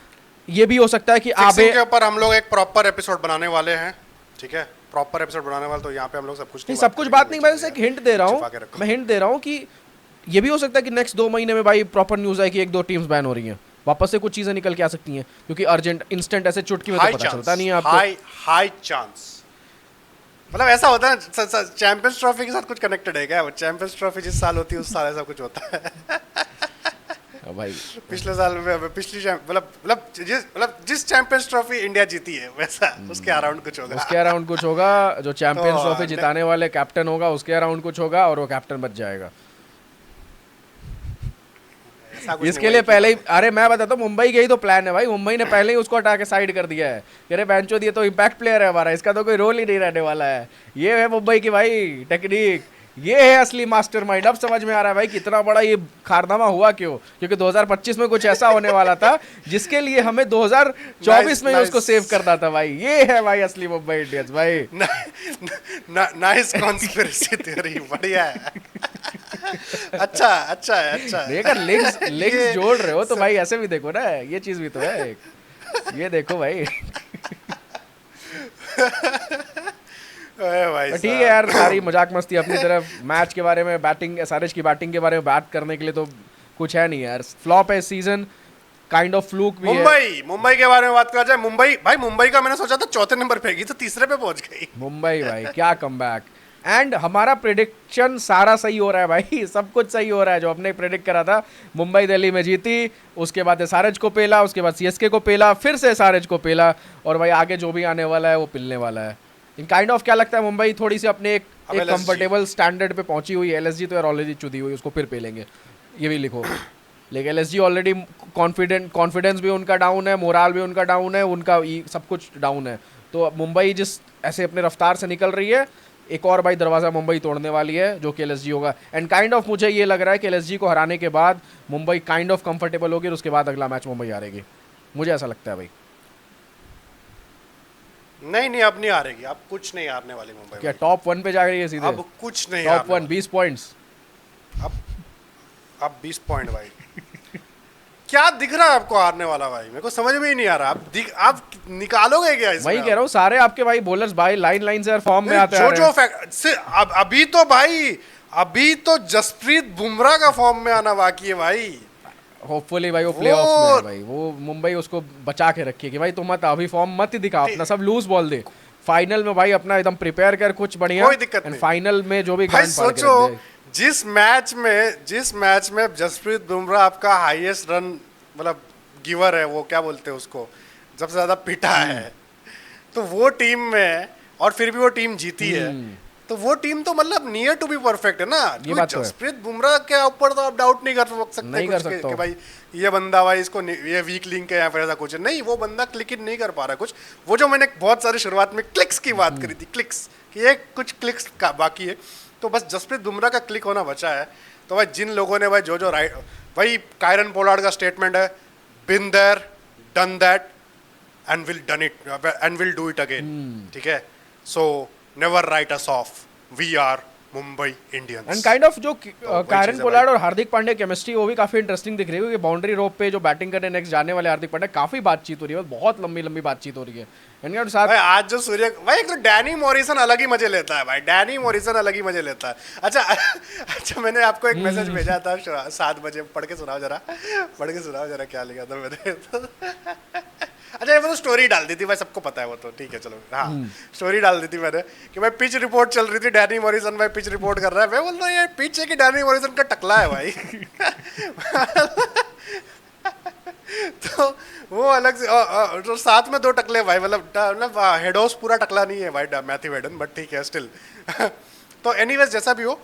S2: ये भी हो सकता है कि
S1: फिक्सिंग
S2: आबे
S1: के ऊपर हम लोग एक प्रॉपर एपिसोड बनाने वाले हैं, ठीक है? प्रॉपर एपिसोड बनाने वाले, तो यहाँ पे हम लोग सब कुछ
S2: नहीं, सब कुछ बात नहीं, मैं उसे एक हिंट दे रहा
S1: छिपा के
S2: हूँ,
S1: रखो।
S2: मैं हिंट दे रहा हूँ कि ये भी हो सकता है कि नेक्स्ट 2 महीने में भाई प्रॉपर न्यूज आए कि 1-2 टीम्स बैन हो रही हैं, वापस से कुछ चीजें निकल के आ सकती हैं, क्योंकि अर्जेंट इंस्टेंट ऐसे चुटकी में तो
S1: हाई
S2: पता
S1: चांस,
S2: चलता नहीं है आपको।
S1: हाई चांस, मतलब ऐसा होता है ना, चैंपियंस ट्रॉफी के साथ कुछ कनेक्टेड है क्या? वो चैंपियंस ट्रॉफी जिस साल होती है उस साल ऐसा कुछ होता है।
S2: हाँ भाई,
S1: पिछले साल में पिछली मतलब जिस चैंपियंस ट्रॉफी इंडिया जीती है वैसा उसके अराउंड कुछ होगा।
S2: उसके अराउंड कुछ होगा, जो चैंपियंस
S1: तो,
S2: ट्रॉफी जिताने वाले कैप्टन होगा उसके अराउंड कुछ होगा, और वो कैप्टन बच जाएगा।
S1: ऐसा कुछ
S2: इसके
S1: नहीं
S2: लिए
S1: हुआ
S2: पहले ही, अरे मैं बताता हूँ, मुंबई के ही तो प्लान है भाई, मुंबई ने पहले ही उसको हटा के साइड कर दिया है कि अरे बेंचो ये तो इम्पैक्ट प्लेयर है हमारा, इसका तो कोई रोल ही नहीं रहने वाला है। ये है मुंबई की भाई टेक्निक, ये है असली मास्टरमाइंड। अब समझ में आ रहा है भाई कितना बड़ा ये कारनामा हुआ, क्यों? क्योंकि 2025 में कुछ ऐसा होने वाला था जिसके लिए हमें 2024 में ही उसको
S1: nice.
S2: सेव करना था भाई। ये है भाई असली मुंबई इंडियंस भाई।
S1: नाइस कॉन्स्पिरेसी थ्योरी, बढ़िया है। अच्छा अच्छा है, अच्छा है।
S2: अगर लिंक्स
S1: ये
S2: जोड़ रहे हो तो भाई ऐसे भी देखो ना, ये चीज भी तो है एक। ये देखो भाई।
S1: अरे भाई
S2: ठीक है यार, सारी मजाक मस्ती अपनी तरफ, मैच के बारे में, बैटिंग एसआरएच की बैटिंग के बारे में बात करने के लिए तो कुछ है नहीं यार। फ्लॉप है सीजन, काइंड ऑफ फ्लूक भी है।
S1: मुंबई के बारे में बात करा जाए, मुंबई का मैंने सोचा था चौथे नंबर पे गई तो तीसरे पे पहुंच गई।
S2: मुंबई भाई क्या कमबैक, एंड हमारा प्रेडिक्शन सारा सही हो रहा है भाई, सब कुछ सही हो रहा है। जो हमने प्रेडिक्ट करा था, मुंबई दिल्ली में जीती, उसके बाद एसआरएच को पेला, उसके बाद सीएसके को पेला, फिर से एसआरएच को पेला, और भाई आगे जो भी आने वाला है वो पिलने वाला है। इन काइंड ऑफ क्या लगता है, मुंबई थोड़ी सी अपने एक
S1: अब LSG
S2: कंफर्टेबल स्टैंडर्ड पे पहुंची हुई है। एलएसजी तो यार ऑलरेडी चुदी हुई, उसको फिर पेलेंगे, ये भी लिखो। लेकिन एलएसजी ऑलरेडी कॉन्फिडेंस भी उनका डाउन है, मोराल भी उनका डाउन है, उनका सब कुछ डाउन है। तो अब मुंबई जिस ऐसे अपने रफ्तार से निकल रही है, एक और भाई दरवाज़ा मुंबई तोड़ने वाली है, जो कि एलएसजी होगा। एंड काइंड ऑफ मुझे ये लग रहा है कि एलएसजी को हराने के बाद मुंबई काइंड ऑफ कंफर्टेबल होगी, और उसके बाद अगला मैच मुंबई हारेगी, मुझे ऐसा लगता है भाई।
S1: नहीं अब नहीं हारेगी, अब कुछ नहीं हारने वाली मुंबई
S2: क्या
S1: भाई।
S2: टॉप 1 पे जा रही है सीधे?
S1: अब कुछ नहीं
S2: टॉप
S1: हारने
S2: 1 20 पॉइंट्स।
S1: अब 20 पॉइंट भाई। क्या दिख रहा है आपको हारने वाला भाई? मेरे को समझ में ही नहीं आ रहा। आप निकालोगे क्या इसमें?
S2: वही कह रहा हूँ, सारे आपके भाई बॉलर्स भाई लाइन से फॉर्म में आते
S1: जो
S2: आ रहे हैं।
S1: फैक्ट से अभी तो जसप्रीत बुमराह का फॉर्म में आना बाकी है भाई।
S2: होपफुली भाई वो प्लेऑफ्स में है भाई, वो मुंबई उसको बचा के रखी है कि भाई तुम मत अभी फॉर्म मत ही दिखा अपना, सब लूज बॉल दे। फाइनल में भाई अपना एकदम प्रिपेयर कर कुछ बढ़िया,
S1: कोई दिक्कत नहीं।
S2: फाइनल में जो भी
S1: भाई
S2: गांड फाड़ के
S1: सोचो,
S2: रख दे।
S1: जिस मैच में जसप्रीत बुमराह आपका हाईएस्ट रन मतलब गिवर है, वो क्या बोलते हैं उसको, सबसे ज्यादा पिटा है, तो वो टीम में, और फिर भी वो टीम जीती है, तो वो टीम तो मतलब नियर टू बी परफेक्ट है ना।
S2: ये बात तो है।
S1: जसप्रीत बुमराह के ऊपर तो आप डाउट नहीं कर सकते
S2: नहीं कर
S1: कुछ
S2: सकता
S1: कि भाई ये बंदा भाई इसको ये वीक लिंक है या फिर ऐसा कुछ है। नहीं, वो बंदा क्लिक इन नहीं कर पा रहा कुछ। वो जो मैंने बहुत सारी शुरुआत में क्लिक्स की बात करी थी, क्लिक्स कि ये कुछ क्लिक्स का बाकी है, तो बस जसप्रीत बुमराह का क्लिक होना बचा है। तो भाई जिन लोगों ने भाई जो राइट, भाई कायरन पोलार्ड का स्टेटमेंट है, been there done that and will do it again. ठीक है, so never write us off, we are Mumbai Indians.
S2: And kind of जो
S1: वही
S2: कायरन
S1: चीज़ है
S2: पोलार्ड और हार्दिक पांड्या केमिस्ट्री वो भी काफी इंटरेस्टिंग दिख रही है, क्योंकि बाउंड्री रोप पे जो बैटिंग करने नेक्स्ट जाने वाले हार्दिक पांड्या, काफी बातचीत हो रही है, बहुत लंबी लंबी बातचीत हो रही है। एंड साथ
S1: भाई आज जो सूर्य भाई, एक तो डैनी मॉरिसन अलग ही मजे लेता है भाई, डैनी मॉरिसन अलग ही मजे लेता है। अच्छा अच्छा, मैंने आपको एक मैसेज भेजा था 7 बजे, पढ़ के सुनाओ जरा, पढ़ के सुनाओ जरा क्या लिखा था मैंने। अच्छा, ये वो तो स्टोरी डाल दी थी भाई, सबको पता है वो तो, ठीक है चलो। हाँ, स्टोरी डाल दी थी मैंने कि भाई पिच रिपोर्ट चल रही थी, डैनी मॉरिसन भाई पिच रिपोर्ट कर रहा है। मैं बोल रहा हूँ ये पिच है कि डैनी मॉरिसन का टकला है भाई। तो वो अलग से तो साथ में 2 टकले भाई, मतलब हेडोस पूरा टकला नहीं है भाई मैथ्यू हेडन, बट ठीक है स्टिल। तो एनीवेज जैसा भी हो,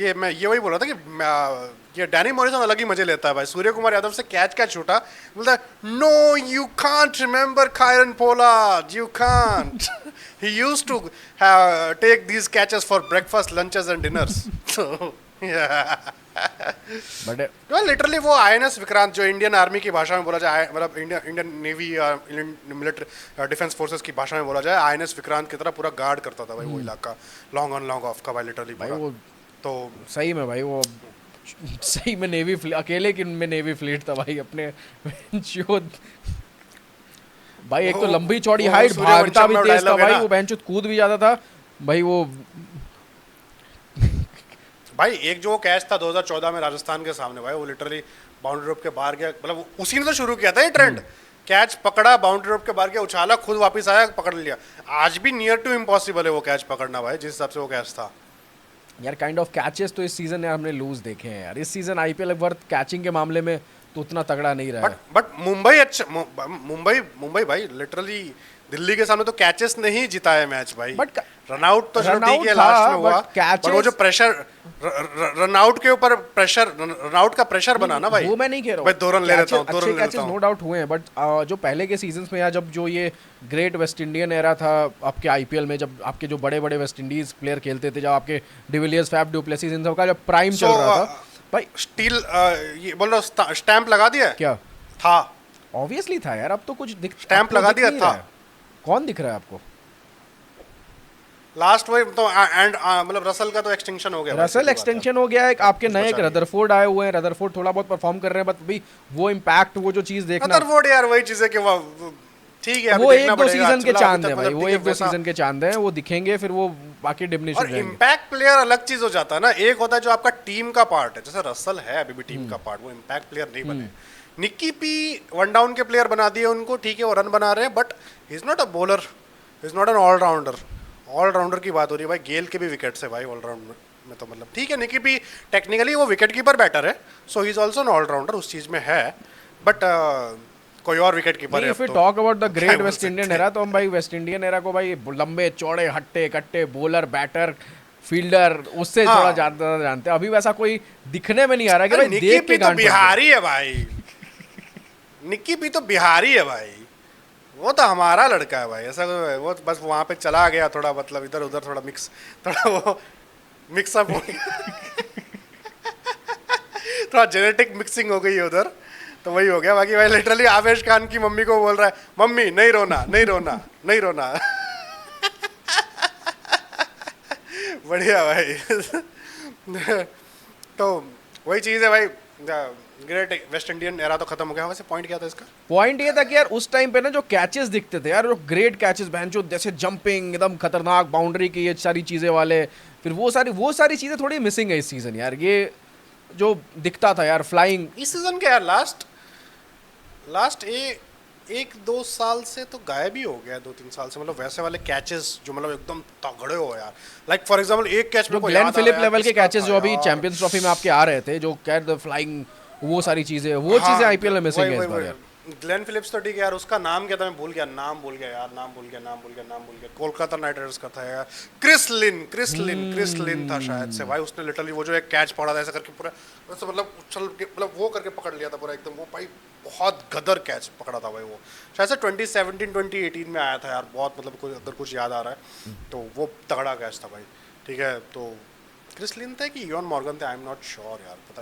S1: ये मैं ये वही बोल रहा था कि ये डैनी मॉरिसन अलग ही मजे लेता है भाई। सूर्य कुमार यादव से कैच छूटा, बोलता है no you can't remember Kieron Pollard, you can't, he used to take these catches for breakfast, lunches and dinners.
S2: But
S1: literally वो आईएनएस विक्रांत, जो इंडियन आर्मी की भाषा में बोला जाए, मतलब इंडियन नेवी या मिलिट्री डिफेंस फोर्सेस की भाषा में बोला जाए, आईएनएस विक्रांत की तरह पूरा गार्ड करता था भाई वो इलाका, लॉन्ग ऑन लॉन्ग ऑफ का भाई, लिटरली
S2: भाई वो
S1: तो
S2: सही में भाई, वो सही में नेवी अकेले की में नेवी फ्लीट था भाई अपने। जो भाई एक तो लंबी चौड़ी हाइट, भागता भी तेज था भाई वो, बेंच कूद भी जाता था भाई वो।
S1: भाई एक जो कैच था 2014 में राजस्थान के सामने भाई, वो लिटरली बाउंड्री रोप के बाहर गया, मतलब उसी ने तो शुरू किया था ये ट्रेंड। कैच पकड़ा, बाउंड्री रोप के बाहर गया, उछाला, खुद वापस आया, पकड़ लिया। आज भी नियर टू इम्पॉसिबल है वो कैच पकड़ना भाई, जिस हिसाब से वो कैच था
S2: यार। काइंड ऑफ कैचेस तो इस सीजन में हमने लूज देखे हैं यार। इस सीजन आईपीएल वर्थ कैचिंग के मामले में तो उतना तगड़ा नहीं रहा है।
S1: बट मुंबई अच्छा, मुंबई भाई लिटरली दिल्ली के सामने तो कैचेस ने ही जिताया मैच भाई।
S2: बट
S1: रनआउट तो चलो
S2: run out
S1: ठीक है,
S2: था,
S1: लास्ट में हुआ,
S2: but catches-
S1: पर वो जो प्रेशर, रनआउट के ऊपर प्रेशर, रनआउट का प्रेशर बना ना भाई,
S2: वो मैं नहीं कह रहा
S1: भाई 2 रन ले लेता हूँ, 2 रन ले लेता
S2: नो
S1: हूँ।
S2: डाउट हुए हैं, बट जो पहले के सीजन्स में या जब जो ये ग्रेट वेस्ट इंडियन एरा था आपके आईपीएल में, जब आपके जो बड़े बड़े वेस्ट इंडीज प्लेयर खेलते थे, जब आपके डिविलियर्स, फैफ डु प्लेसिस, इन सब का जब प्राइम चल रहा था भाई।
S1: स्टील ये बोल रहा, स्टैंप लगा दिया
S2: क्या
S1: था?
S2: ऑब्वियसली था यार। अब तो कुछ
S1: स्टैंप लगा दिया था।
S2: कौन दिख रहा है आपको?
S1: लास्ट वही तो एंड मतलब रसल का तो एक्सटेंशन हो गया,
S2: रसल एक्सटेंशन हो गया है। आपके नए एक रदरफोर्ड आए हुए हैं, रदरफोर्ड थोड़ा बहुत परफॉर्म कर रहे हैं, बट अभी वो इम्पैक्ट, वो जो चीज देखना,
S1: रदरफोर्ड यार वही चीज है कि वो ठीक है,
S2: वो 1-2 सीजन के चांद है भाई, वो 1-2 सीजन के चांद है, वो दिखेंगे, फिर वो बाकी डिमिनिश हो
S1: और
S2: जाएंगे।
S1: इम्पैक्ट प्लेयर अलग चीज हो जाता है ना, एक होता है जो आपका टीम का पार्ट है, जैसे रसल है अभी भी टीम का पार्ट, वो इम्पैक्ट प्लेयर नहीं बने। निक्की पी 1 डाउन के प्लेयर बना दिए उनको, ठीक है वो रन बना रहे हैं, but he is not a bowler, he is not an allrounder. Allrounder की बात हो रही है भाई, गेल के भी विकेट्स है भाई ऑलराउंड में, तो मतलब ठीक है निकी भी टेक्निकली वो विकेट कीपर बैटर है, so he is also an allrounder, उस चीज में है, बट कोई और विकेट कीपर है।
S2: If we talk about the great West Indian era, तो हम भाई वेस्ट इंडियन एरा को भाई लंबे चौड़े हट्टे कट्टे बॉलर, बैटर, फील्डर, उससे थोड़ा ज्यादा जानते हैं। अभी वैसा कोई दिखने में नहीं आ रहा कि भाई देख के
S1: तो बिहारी है भाई, निक्की भी तो बिहारी है भाई, वो तो हमारा लड़का है भाई, ऐसा वो बस वहाँ पे चला गया थोड़ा, मतलब इधर उधर थोड़ा मिक्स, थोड़ा वो मिक्सअप हो गया। थोड़ा जेनेटिक मिक्सिंग हो गई है उधर, तो वही हो गया। बाकी भाई लिटरली आवेश खान की मम्मी को बोल रहा है, मम्मी नहीं रोना, नहीं रोना, नहीं रोना। बढ़िया भाई। तो वही चीज़ है भाई, ग्रेट वेस्ट इंडियन एरा तो खत्म हो गया। वैसे पॉइंट क्या था इसका?
S2: पॉइंट ये था कि यार उस टाइम पे ना जो कैचेस दिखते थे यार, वो ग्रेट कैचेस बहन, जो जैसे जंपिंग एकदम खतरनाक, बाउंड्री की ये सारी चीजें वाले, फिर वो सारी चीजें थोड़ी मिसिंग है इस सीजन यार। ये जो दिखता था यार फ्लाइंग,
S1: इस सीजन के यार लास्ट 1-2 साल से तो गायब ही हो गया, 2-3 साल से, मतलब वैसे वाले कैचेस जो मतलब एकदम तगड़े हो यार। लाइक फॉर एग्जांपल एक कैच में
S2: ग्लेन फिलिप लेवल के कैचेस जो अभी चैंपियंस ट्रॉफी में आपके आ रहे थे, जो कैट द फ्लाइंग, वो सारी चीजें, वो चीजें आईपीएल में मिसिंग है इस बार यार।
S1: ग्लेन फिलिप्स तो ठीक है यार, उसका नाम क्या था मैं भूल गया, नाम भूल गया, कोलकाता नाइट राइडर्स का था यार, क्रिस लिन था शायद से भाई। उसने लिटरली वो जो एक कैच पकड़ा था ऐसा करके पूरा, मतलब उछल के, मतलब वो करके पकड़ लिया था पूरा एकदम, वो भाई बहुत गदर कैच पकड़ा था भाई। वो शायद से 2017-2018 में आया था यार, बहुत मतलब अगर कुछ याद आ रहा है तो वो तगड़ा कैच था भाई। ठीक है, तो क्रिस लिन था कि इवन मॉर्गन थे, आई एम नॉट श्योर यार, पता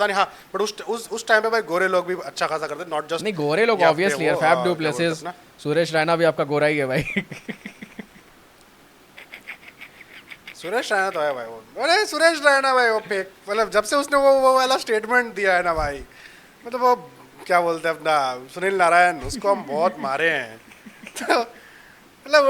S1: नहीं हाँ, बट उस टाइम पे भाई गोरे लोग भी अच्छा खासा करते, नॉट जस्ट
S2: नहीं गोरे लोग ऑब्वियसली यार, Faf du Plessis, Suresh Raina भी आपका गोरा ही है भाई।
S1: सुरेश रैना तो है भाई वो, अरे सुरेश रैना भाई वो फेक, मतलब जब से उसने वो वाला स्टेटमेंट दिया है ना भाई, मतलब वो क्या बोलते हैं अपना सुनील नारायण, उसको हम बहुत मारे हैं तो मतलब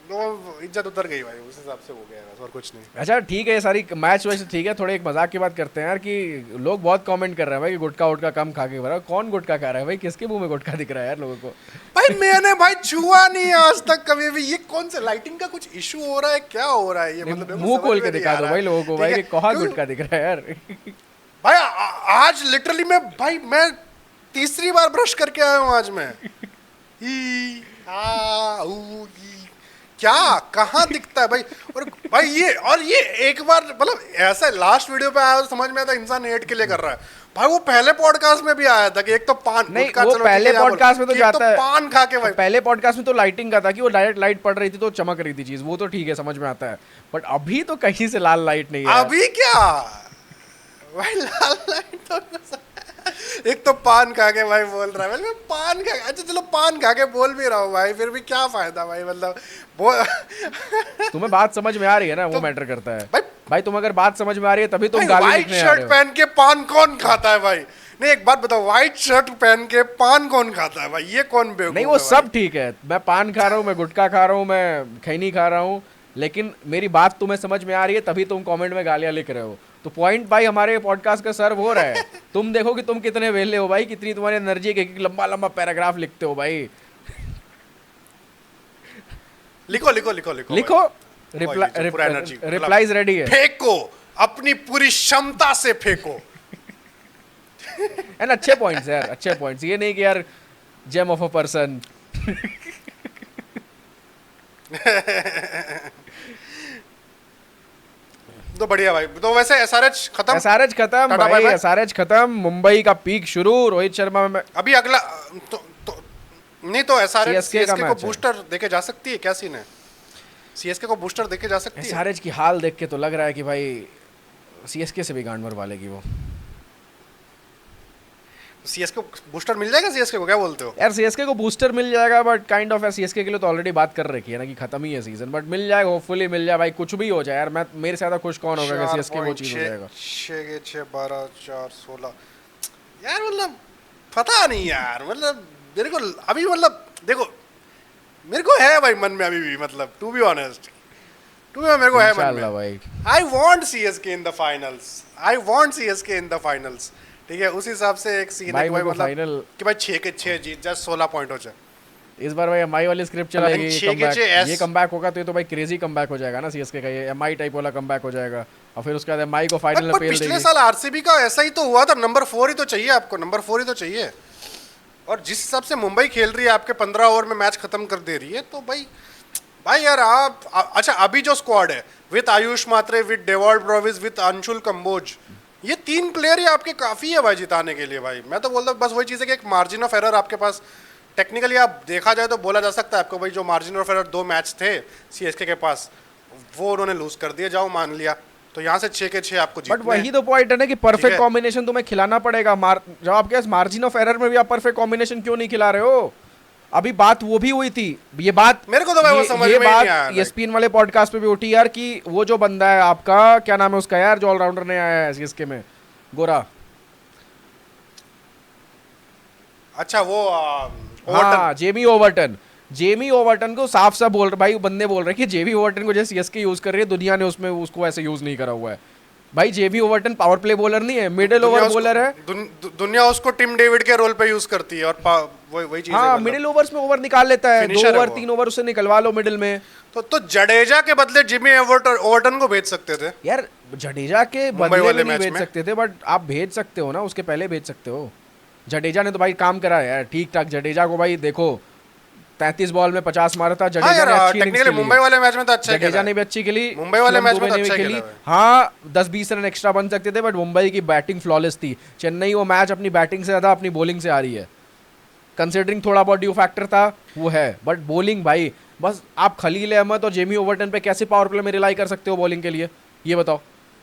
S1: वो इज्जत उतर गई भाई, उस हिसाब से हो गया बस, और कुछ नहीं।
S2: अच्छा ठीक है, ये सारी मैच वैसे ठीक है, थोड़े एक मजाक की बात करते हैं यार कि लोग बहुत कमेंट कर रहे हैं भाई कि गुटखा वुटखा कम खा के भरा। कौन गुटखा खा रहा है भाई? किसके मुंह में गुटखा दिख रहा है यार लोगों को?
S1: भाई मैंने भाई छुआ नहीं आज तक कभी भी। ये कौन सा लाइटिंग का कुछ इशू हो रहा है, क्या हो रहा है ये? मतलब मेरे को
S2: मुंह
S1: समझ
S2: खोल
S1: में
S2: के
S1: नहीं
S2: दिखा
S1: आ
S2: दो
S1: रहा
S2: भाई
S1: है।
S2: लोगों को
S1: ठीक
S2: भाई
S1: है?
S2: कि कहाँ
S1: क्यों-
S2: गुटखा दिख रहा है यार।
S1: भाई आज लिटरली मैं तीसरी बार ब्रश करके आया हूँ आज मैं। ई, आ, ऊ, ई। क्या कहाँ दिखता है भाई? और भाई ये एक बार मतलब ऐसा लास्ट वीडियो पे आया तो समझ में आया था इंसान हेट के लिए कर रहा है। भाई वो पहले पॉडकास्ट में भी आया था कि एक तो पान
S2: नहीं,
S1: गुटखा,
S2: वो
S1: चलो
S2: पहले
S1: ठीक है, आप
S2: पॉडकास्ट में
S1: बोलो
S2: तो
S1: कि एक
S2: जाता है,
S1: पान खा के भाई।
S2: पहले पॉडकास्ट में तो लाइटिंग का था कि वो डायरेक्ट लाइट पड़ रही थी तो चमक रही थी चीज, वो तो ठीक है, समझ में आता है। बट अभी तो कहीं से लाल लाइट नहीं है।
S1: अभी क्या भाई लाल लाइट तो एक तो पान खा के भाई बोल रहा है भाई, मैं पान खा, अच्छा चलो पान खा के बोल भी रहा हूँ भाई, फिर भी क्या फायदा भाई, मतलब वो
S2: तुम्हें बात समझ में आ रही है ना, वो
S1: तो
S2: मैटर करता है
S1: भाई
S2: भाई। तुम अगर बात समझ में आ रही है तभी तुम
S1: भाई
S2: गाली
S1: व्हाइट
S2: लिखने आ
S1: शर्ट
S2: रहे हो।
S1: पहन के पान कौन खाता है भाई? नहीं एक बात बताओ, व्हाइट शर्ट पहन के पान कौन खाता है भाई? ये कौन बेवकूफ
S2: नहीं वो
S1: है
S2: सब ठीक है, मैं पान खा रहा हूँ, मैं गुटखा खा रहा हूँ, मैं खैनी खा रहा हूँ, लेकिन मेरी बात तुम्हें समझ में आ रही है तभी तुम कमेंट में गालियां लिख रहे हो। तो पॉइंट भाई हमारे पॉडकास्ट का सर्व हो रहा है। तुम देखो कि तुम कितने वेले हो भाई, कितनी तुम्हारी एनर्जी, एक लंबा लंबा पैराग्राफ लिखते हो भाई।
S1: लिखो लिखो लिखो लिखो
S2: लिखो,
S1: भाई। भाई, पूरा energy, मतलब
S2: रिप्लाईज रेडी है
S1: फेंको, अपनी पूरी क्षमता से फेंको।
S2: एंड अच्छे पॉइंट्स यार, अच्छे पॉइंट्स, ये नहीं कि यार जेम ऑफ अ पर्सन।
S1: तो बढ़िया भाई, तो वैसे एसआरएच खत्म,
S2: एसआरएच खत्म
S1: टाटा
S2: भाई,
S1: बाय बाय।
S2: एसआरएच खत्म, मुंबई का पीक शुरू, रोहित शर्मा में।
S1: अभी अगला तो नहीं तो एसआरएच
S2: CSK का
S1: सीएसके को
S2: मैच है।
S1: बूस्टर देके जा सकती है, क्या सीन है? सीएसके को बूस्टर देके जा सकती है?
S2: एसआरएच की हाल देख के तो लग रहा है कि भाई सीएसके से भी गांड मरवा लेगी वो।
S1: सीएसके को बूस्टर मिल जाएगा? सीएसके को क्या बोलते हो?
S2: यार सीएसके को बूस्टर मिल जाएगा बट काइंड ऑफ है, सीएसके के लिए तो ऑलरेडी बात कर रखी है ना कि खत्म ही है सीजन, बट मिल जाएगा, होपफुली मिल जाए भाई, कुछ भी हो जाए यार। मैं मेरे से ज्यादा खुश कौन होगा कि सीएसके वो चीज हो जाएगा।
S1: 6 12 4 16 यार, मतलब पता नहीं यार, मतलब मेरे को अभी, मतलब देखो मेरे को है भाई मन में अभी भी, मतलब टू बी ऑनेस्ट, मेरे को है मन
S2: इंशाल्लाह
S1: में।
S2: भाई।
S1: I want CSK in the finals, I want CSK in the finals, ठीक है? उस हिसाब से एक सीन है
S2: भाई
S1: कि भाई
S2: मेरे को
S1: मतलब
S2: फाइनल
S1: कि भाई 6 के 6 जीत जाए, 16 पॉइंट हो जाए।
S2: इस बार भाई एमआई वाली स्क्रिप्ट चलेगी,
S1: 6 के
S2: कमबैक,
S1: 6
S2: ये कमबैक होगा तो ये तो भाई क्रेजी कमबैक हो जाएगा ना सीएसके का, ये एमआई टाइप वाला कमबैक हो जाएगा और फिर उसके बाद एमआई को फाइनल में
S1: पर
S2: पेल
S1: पिछले
S2: देगी।
S1: साल आरसीबी का ऐसा ही तो हुआ था, नंबर 4 ही तो चाहिए आपको, नंबर 4 ही तो चाहिए। और जिस हिसाब से मुंबई खेल रही है, आपके 15 ओवर में मैच खत्म कर दे रही है, तो भाई यार आप अच्छा अभी जो स्क्वाड है with Ayush Mhatre, with Dewald Brevis, with Anshul Kamboj, ये 3 प्लेयर ही आपके काफ़ी है भाई जिताने के लिए। भाई मैं तो बोलता हूँ बस वही चीज़ है कि एक मार्जिन ऑफ एरर आपके पास टेक्निकली आप देखा जाए तो बोला जा सकता है आपको, भाई जो मार्जिन ऑफ एरर 2 मैच थे सीएसके के पास वो उन्होंने लूज कर दिया, जाओ मान लिया, तो यहाँ से 6 के 6 आपको
S2: बट
S1: जीतने
S2: वही
S1: हैं।
S2: तो पॉइंट है ना कि
S1: ठीक
S2: परफेक्ट
S1: है।
S2: कॉम्बिनेशन तुम्हें खिलाना पड़ेगा। जब आपके पास मार्जिन ऑफ एरर में भी आप परफेक्ट कॉम्बिनेशन क्यों नहीं खिला रहे हो? अभी बात वो भी हुई थी, ये बात
S1: मेरे को तो भाई वो समझ
S2: ये
S1: में ही
S2: बात
S1: नहीं आया।
S2: ESPN वाले पॉडकास्ट पे भी उठी यार कि वो जो बंदा है आपका, क्या नाम है उसका यार, जो ऑलराउंडर ने आया है सीएसके में, गोरा,
S1: अच्छा वो
S2: हाँ जेमी ओवर्टन को साफ साफ बोल रहे भाई, बंदे बोल रहे कि जेमी ओवर्टन को जैसे सीएसके यूज कर रही है, दुनिया ने उसमें उसको ऐसे यूज नहीं करा हुआ है। भाई Jamie Overton power play bowler नहीं है, मिडिल ओवर बॉलर है।
S1: दुनिया उसको टिम डेविड के रोल पे यूज करती है, और वही चीज है,
S2: हाँ
S1: मतलब।
S2: मिडिल ओवर्स में ओवर निकाल लेता है, 2
S1: Finisher है
S2: ओवर
S1: वो।
S2: 3 ओवर उससे निकलवा लो मिडिल में।
S1: तो जडेजा के बदले जिमी ओवर्टन को भेज सकते थे।
S2: यार जडेजा के
S1: मुंबई
S2: बदले
S1: वाले
S2: में नहीं
S1: मैच
S2: भेज
S1: में।
S2: सकते थे, बट आप भेज सकते हो ना, उसके पहले भेज सकते हो। जडेजा ने तो भाई काम करा है यार ठीक ठाक। जडेजा को भाई देखो 33 बॉल में 50 मारा था
S1: हाँ
S2: जडेजा
S1: यार
S2: ने, अच्छी innings
S1: टेक्निकली
S2: खेली
S1: मुंबई
S2: है।
S1: वाले मैच में तो अच्छा ही
S2: जडेजा
S1: खेला
S2: ने
S1: है।
S2: भी अच्छी खेली,
S1: मुंबई वाले
S2: शिवम
S1: मैच में
S2: दुबे
S1: तो
S2: ने भी
S1: अच्छा ही
S2: खेली।
S1: खेला है।
S2: हाँ 10-20 रन एक्स्ट्रा बन सकते थे, बट मुंबई की बैटिंग फ्लॉलेस थी। चेन्नई वो मैच अपनी बैटिंग से ज्यादा अपनी बॉलिंग से आ रही है, कंसिडरिंग थोड़ा बहुत ड्यू फैक्टर था वो है, बट बॉलिंग भाई बस आप खलील अहमद और जेमी ओवर्टन पे कैसे पावर प्ले में रिलाई कर सकते हो बॉलिंग के लिए, ये बताओ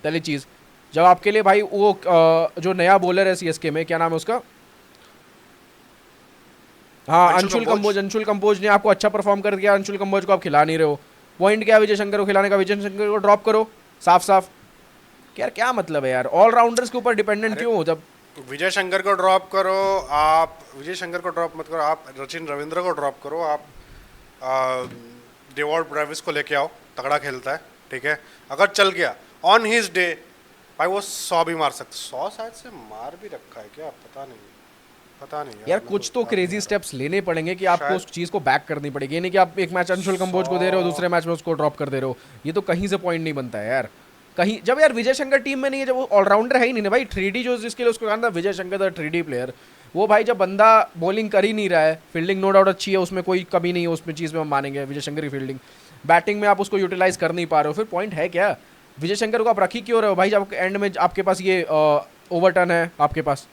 S2: पहली चीज। जब आपके लिए भाई वो जो नया बॉलर है सीएसके में, क्या नाम है उसका, हाँ अंशुल कंबोज ने आपको अच्छा परफॉर्म कर दिया, अंशुल कंबोज को आप खिला नहीं रहे हो। पॉइंट क्या है विजय शंकर को खिलाने का, विजय शंकर को ड्रॉप करो साफ साफ। यार क्या मतलब है यार, ऑलराउंडर्स के ऊपर डिपेंडेंट क्यों हो? जब
S1: विजय शंकर को ड्रॉप करो, आप विजय शंकर को ड्रॉप मत करो, आप सचिन रविंद्र को ड्रॉप करो, आप डेवॉल्ट ब्रेविस को लेके आओ, तगड़ा खेलता है, ठीक है। अगर चल गया ऑन हिज डे भाई वो 100 भी मार सकता, 100 शायद से मार भी रखा है क्या, पता नहीं
S2: यार कुछ तो क्रेजी स्टेप्स लेने पड़ेंगे कि आपको उस चीज को बैक करनी पड़ेगी। ये नहीं कि आप एक मैच अंशुल कंबोज को दे रहे हो, दूसरे मैच में उसको ड्रॉप कर दे रहे हो, ये तो कहीं से पॉइंट नहीं बनता है यार। कहीं जब यार विजय शंकर टीम में नहीं है, जब वो ऑलराउंडर है ही नहीं ना भाई, 3D जो जिसके लिए उसको कहा था Vijay Shankar the 3D player, वो भाई जब बंदा बॉलिंग कर ही नहीं रहा है, फील्डिंग नो डाउट अच्छी है, उसमें कोई कमी नहीं है, उसमें चीज़ में हम मानेंगे विजय शंकर की फील्डिंग, बैटिंग में आप उसको यूटिलाइज कर नहीं पा रहे हो, फिर पॉइंट है क्या? विजय शंकर को आप रख ही क्यों रहे हो भाई, जब एंड में आपके पास ये ओवरटर्न है, आपके पास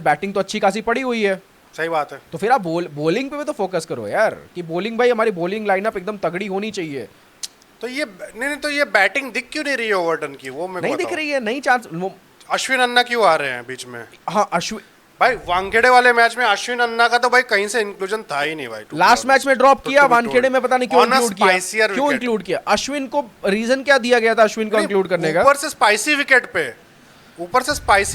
S2: बैटिंग तो अच्छी खासी पड़ी हुई है।
S1: सही बात है।
S2: तो फिर आप बॉलिंग पे भी तो फोकस करो यार, कि बॉलिंग भाई हमारी बॉलिंग लाइनअप एकदम तगड़ी होनी चाहिए।
S1: तो ये नहीं तो ये बैटिंग दिख क्यों नहीं रही है ओवरटन की, वो मेरे को
S2: नहीं दिख रही है, नहीं चांस।
S1: अश्विन अन्ना क्यों आ रहे हैं बीच में?
S2: हाँ अश्विन
S1: भाई वानखेड़े वाले मैच में अश्विन अन्ना का तो भाई कहीं से इंक्लूजन था ही नहीं भाई।
S2: लास्ट मैच में ड्रॉप किया, वानखेड़े में पता नहीं क्यों इंक्लूड किया,
S1: स्पाइसियर
S2: क्यों इंक्लूड किया अश्विन को? रीजन क्या दिया गया था अश्विन को इंक्लूड करने का?
S1: ऊपर से स्पाइसी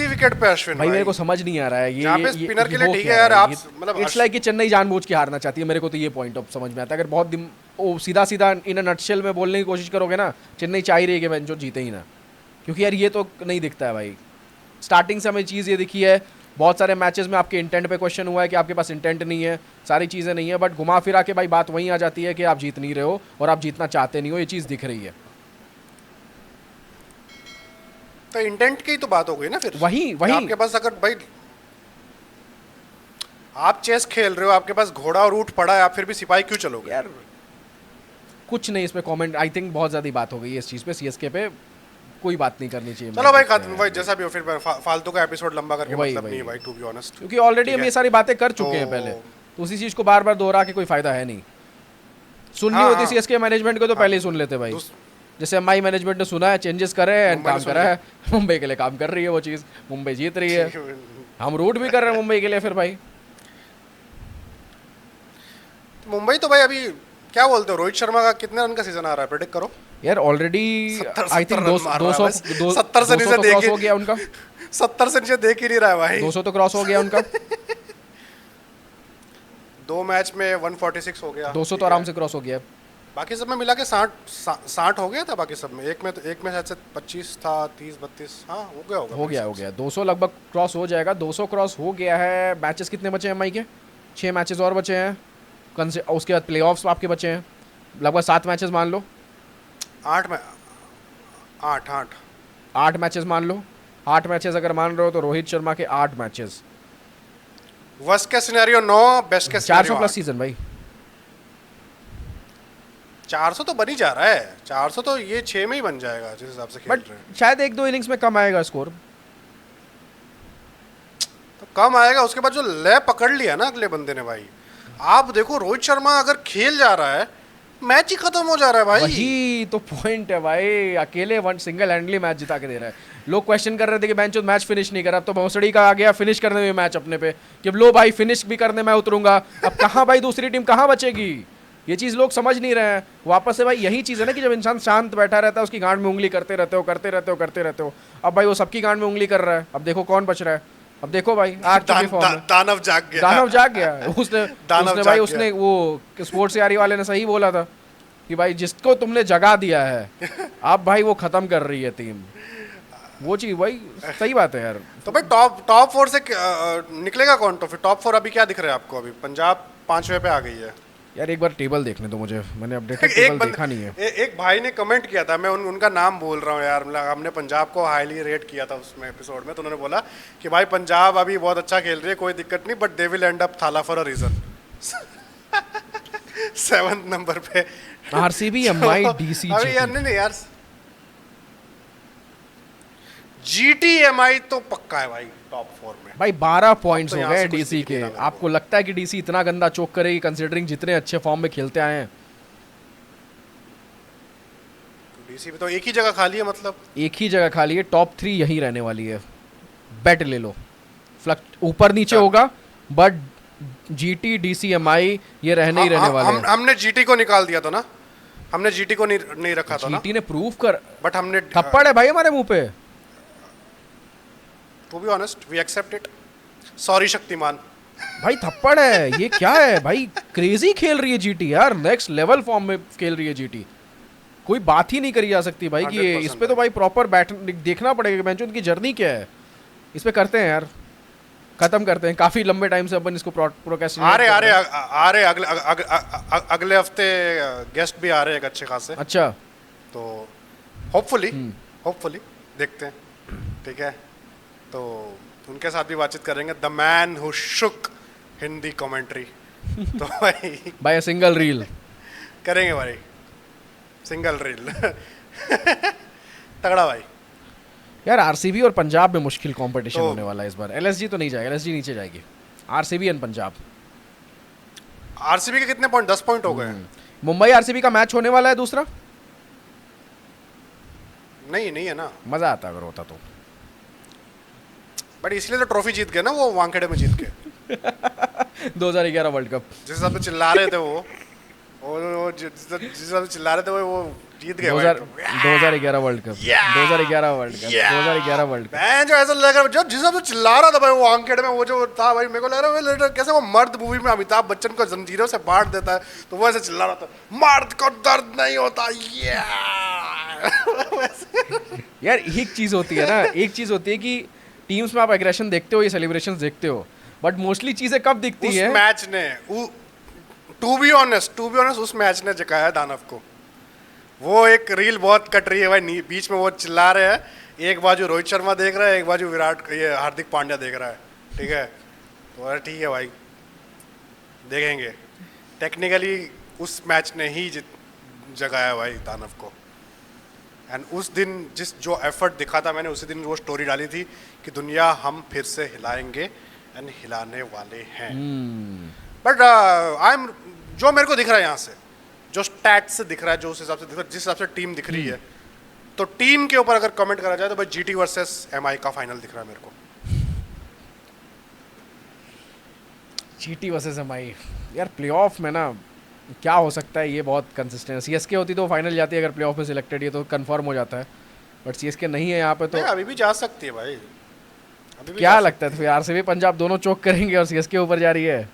S1: विकेट पे अश्विन
S2: भाई मेरे को समझ नहीं आ रहा है ये,
S1: यहाँ पे स्पिनर के लिए ठीक है यार, आप मतलब
S2: इट्स लाइक कि चेन्नई जानबूझ के हारना चाहती है, मेरे को तो ये पॉइंट ऑफ समझ में आता है। अगर बहुत सीधा सीधा इन अ नटशेल में बोलने की कोशिश करोगे ना, चेन्नई चाह ही रही है कि बेंचो जीते ही ना, क्योंकि यार ये तो नहीं दिखता है भाई। स्टार्टिंग से हमें चीज़ ये दिखी है, बहुत सारे मैचेस में आपके इंटेंट पे क्वेश्चन हुआ है कि आपके पास इंटेंट नहीं है, सारी चीज़ें नहीं है, बट घुमा फिरा के भाई बात वहीं आ जाती है कि आप जीत नहीं रहे हो और आप जीतना चाहते नहीं हो, ये चीज़ दिख रही है।
S1: तो इंटेंट की तो बात हो गई ना फिर,
S2: वही
S1: आपके पास अगर भाई आप चेस खेल रहे हो, आपके पास घोड़ा और ऊंट पड़ा है, आप फिर भी सिपाही क्यों चलोगे
S2: यार? कुछ नहीं इसमें कमेंट, आई थिंक बहुत ज़्यादा बात हो गई है इस चीज़ पे, सीएसके पे कोई बात नहीं करनी चाहिए।
S1: चलो भाई खत्म भाई, जैसा भी हो, फिर फालतू का एपिसोड लंबा करके मतलब नहीं है भाई, टू बी ऑनेस्ट,
S2: क्योंकि ऑलरेडी हम ये सारी बातें कर चुके हैं पहले, तो उसी चीज़ को बार बार दोहरा के कोई फायदा है नहीं। सुननी होती सीएसके मैनेजमेंट को तो पहले ही सुन लेते भाई, जैसे एमआई मैनेजमेंट ने सुना है, चेंजेस करे एंड काम करा है, मुंबई के लिए काम कर रही है वो चीज़, मुंबई जीत रही है, हम रूट भी कर रहे हैं मुंबई के लिए। फिर भाई
S1: मुंबई तो भाई अभी क्या बोलते हो, रोहित शर्मा का कितने रन का सीजन आ रहा है, प्रेडिक्ट करो
S2: यार। ऑलरेडी आई थिंक
S1: 70 से नीचे
S2: क्रॉस हो गया उनका,
S1: 70 से नीचे देख ही नहीं रहा है भाई,
S2: 200 तो क्रॉस हो गया उनका,
S1: 2 मैच में 146 हो गया,
S2: 200 तो आराम से क्रॉस हो गया।
S1: बाकी सब में मिला के 60 हो गया था, बाकी सब में एक में शायद से 25 था, 30-32 हाँ हो गया
S2: 200 लगभग क्रॉस हो जाएगा, 200 क्रॉस हो गया है। मैचेस कितने बचे हैं एमआई के? 6 मैचेस और बचे हैं, उसके बाद प्लेऑफ्स आपके बचे हैं लगभग 7 मैचेस मान लो,
S1: 8
S2: मैचेस मान लो, 8 मैचेस अगर मान रहे हो तो रोहित शर्मा के 8 matches,
S1: worst case scenario 9, best case
S2: 400 plus season भाई,
S1: 400 तो बन ही जा रहा है, 400 तो ये 6 में ही बन जाएगा जिस हिसाब से खेल रहे हैं।
S2: शायद 1-2 इनिंग्स में कम आएगा स्कोर,
S1: तो कम आएगा, उसके बाद जो ले पकड़ लिया ना अगले बंदे ने भाई, आप देखो रोहित शर्मा अगर खेल जा रहा है, मैच ही खत्म हो जा रहा है भाई।
S2: वही तो पॉइंट है भाई, अकेले सिंगल हैंडली मैच जिता के दे रहा है। लोग क्वेश्चन कर रहे थे कि बेंच मैच फिनिश नहीं करा, अब तो भोसड़ी का आ गया फिनिश करने में मैच अपने पे, कि लो भाई फिनिश भी करने मैं उतरूंगा। अब कहाँ भाई दूसरी टीम कहाँ बचेगी, ये चीज़ लोग समझ नहीं रहे हैं। वापस से भाई यही चीज़ है ना कि जब इंसान शांत बैठा रहता है, उसकी गांड में उंगली करते रहते हो। अब भाई वो सबकी गांड में उंगली कर रहा है, अब देखो कौन बच रहा है। अब देखो भाई
S1: दानव जाग गया
S2: उसने वो स्पोर्ट्स यारी वाले ने सही बोला था कि भाई जिसको तुमने जगा दिया है अब भाई वो खत्म कर रही है टीम, वो चीज भाई सही बात है यार।
S1: तो भाई टॉप 4 से निकलेगा कौन? तो फिर टॉप 4 अभी क्या दिख रहा है आपको? अभी पंजाब 5वें पे आ गई है
S2: यार, एक बार टेबल देखने दो मुझे, मैंने अपडेटेड टेबल देखा नहीं है।
S1: एक भाई ने कमेंट किया था, मैं उनका नाम बोल रहा हूँ यार, मतलब हमने पंजाब को हाईली रेट किया था उसमें एपिसोड में, तो उन्होंने बोला कि भाई पंजाब अभी बहुत अच्छा खेल रही है, कोई दिक्कत नहीं, but they will end up Thala for a reason. 7th number पे
S2: आरसीबी एमआई डीसी
S1: अभी यार नहीं यार, जीटीएमआई तो पक्का है भाई टॉप 4 में
S2: भाई। 12 पॉइंट्स
S1: तो
S2: हो गए डीसी के। आपको लगता है कि डीसी इतना गंदा चोक करेगी कंसीडरिंग जितने अच्छे फॉर्म में खेलते आए हैं?
S1: डीसी में तो एक ही जगह खाली है, मतलब
S2: एक ही जगह खाली है, टॉप 3 यही रहने वाली है, बेट ले लो। फ्लक्ट ऊपर नीचे होगा बट जीटी डीसीएमआई ये रहने ही रहने वाले हैं।
S1: हमने जीटी को निकाल दिया था ना, हमने जीटी को नहीं रखा था ना,
S2: जीटी ने प्रूव कर,
S1: बट हमने
S2: थप्पड़ है भाई हमारे मुंह पे।
S1: To be honest we accept it, sorry Shaktimaan.
S2: भाई थप्पड़ है, ये क्या है भाई, क्रेजी खेल रही है जीटी यार, नेक्स्ट लेवल फॉर्म में खेल रही है जीटी, कोई बात ही नहीं करी जा सकती भाई कि
S1: 100%
S2: इस पे तो भाई प्रॉपर बैठ देखना पड़ेगा बेंच उनकी जर्नी क्या है। इस पे करते हैं यार, खत्म करते हैं, काफी लंबे टाइम से अपन इसको प्रोक्रेस्टिनेट
S1: आ रहे अगले हफ्ते गेस्ट भी आ रहे हैं एक अच्छे खासे,
S2: अच्छा
S1: तो होपफुली देखते हैं, ठीक है, तो उनके साथ भी बातचीत करेंगे। The man who shook Hindi commentary तो भाई
S2: बाय सिंगल रील
S1: करेंगे भाई, सिंगल रील तगड़ा भाई।
S2: यार आरसीबी और पंजाब में मुश्किल कंपटीशन
S1: तो-
S2: होने वाला है इस बार। एलएसजी तो नहीं जाएगा, एलएसजी नीचे जाएगी, आरसीबी एंड पंजाब।
S1: आरसीबी के कितने पॉइंट, 10 पॉइंट हो गए हैं।
S2: मुंबई आरसीबी का मैच होने वाला है दूसरा,
S1: नहीं है ना,
S2: मजा आता अगर होता तो।
S1: बट इसलिए तो ट्रॉफी जीत गए ना वो वानखेड़े में जीत के।
S2: 2011 वर्ल्ड कप।
S1: जिस हिसाब से चिल्ला रहे थे वो जिस हिसाब से चिल्ला रहे थे वो जीत गए भाई।
S2: 2011 world cup, 2011 world cup, 2011 world cup.
S1: मैं जो ऐसा लग रहा जो जिस हिसाब से चिल्ला रहा था भाई वो वानखेड़े में, वो जो था भाई, मेरे को लग रहा है कैसे वो मर्द मूवी में अमिताभ बच्चन को जंजीरों से बांट देता है, तो वो ऐसे चिल्ला रहा था, मर्द को दर्द नहीं होता
S2: यार एक चीज होती है ना, एक चीज होती है कि टीम्स में आप एग्रेशन देखते हो, ये सेलिब्रेशंस देखते हो, बट मोस्टली चीजें कब दिखती
S1: उस
S2: है?
S1: मैच ने टू बी ऑनेस्ट उस मैच ने जगाया दानव को। वो एक रील बहुत कट रही है भाई, बीच में वो चिल्ला रहे हैं, एक बाजू रोहित शर्मा देख रहा है, एक बाजू ये हार्दिक पांड्या देख रहा है, ठीक है, तो अरे ठीक है भाई देखेंगे। टेक्निकली उस मैच ने ही जगाया भाई दानव को। एंड उस दिन जो एफर्ट दिखा था मैंने, उसी दिन वो स्टोरी डाली थी कि दुनिया हम फिर से हिलाएंगे एंड हिलाने वाले हैं। बट आई एम जो मेरे को दिख रहा है यहाँ से, जो स्टैट से दिख रहा है, जो उस हिसाब से दिख रहा है, जिस हिसाब से टीम दिख रही है, तो टीम के ऊपर अगर कमेंट करा जाए तो भाई जीटी वर्सेस एमआई का फाइनल दिख रहा है मेरे को।
S2: जीटी वर्सेस एमआई यार, प्लेऑफ में ना क्या हो सकता है, ये बहुत कंसिस्टेंट है। सीएसके होती तो फाइनल जाती है, अगर प्लेऑफ में सिलेक्टेड है तो कंफर्म हो जाता है, बट सीएसके नहीं है यहाँ पे तो
S1: अभी भी जा सकती है भाई, अभी भी
S2: क्या
S1: जा
S2: लगता है तो फिर आरसीबी पंजाब दोनों चोक करेंगे और सीएसके ऊपर जा रही है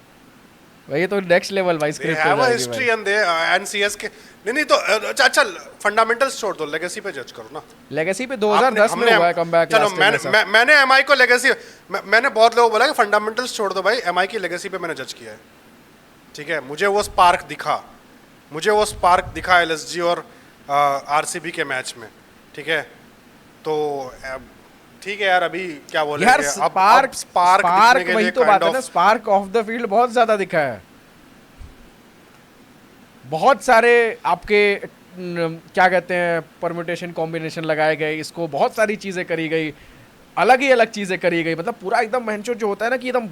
S2: भाई, ये तो नेक्स्ट लेवल भाई स्क्रिप्ट हो जाएगी
S1: हिस्ट्री
S2: भाई।
S1: एंड सीएसके नहीं तो अच्छा फंडामेंटल्स छोड़ दो, लेगेसी पे जज करो ना।
S2: लेगेसी पे 2010 में हुआ है कमबैक।
S1: चलो मैंने एमआई को लेगेसी, मैंने बहुत लोगों को बोला कि फंडामेंटल्स छोड़ दो भाई, एमआई की लेगेसी पे मैंने जज किया है, ठीक है। मुझे वो स्पार्क दिखा एलएसजी और आरसीबी के मैच में, ठीक है, तो ठीक है यार, अभी क्या बोले
S2: यार स्पार्क
S1: दिखने के
S2: वही
S1: लिए
S2: तो बात है
S1: kind
S2: ना,
S1: of-
S2: spark of the field बहुत ज्यादा दिखा है। बहुत सारे आपके क्या कहते हैं परम्यूटेशन कॉम्बिनेशन लगाए गए, इसको बहुत सारी चीजें करी गई, अलग ही अलग चीजें करी गई, मतलब पूरा एकदम महंचो जो होता है ना कि एकदम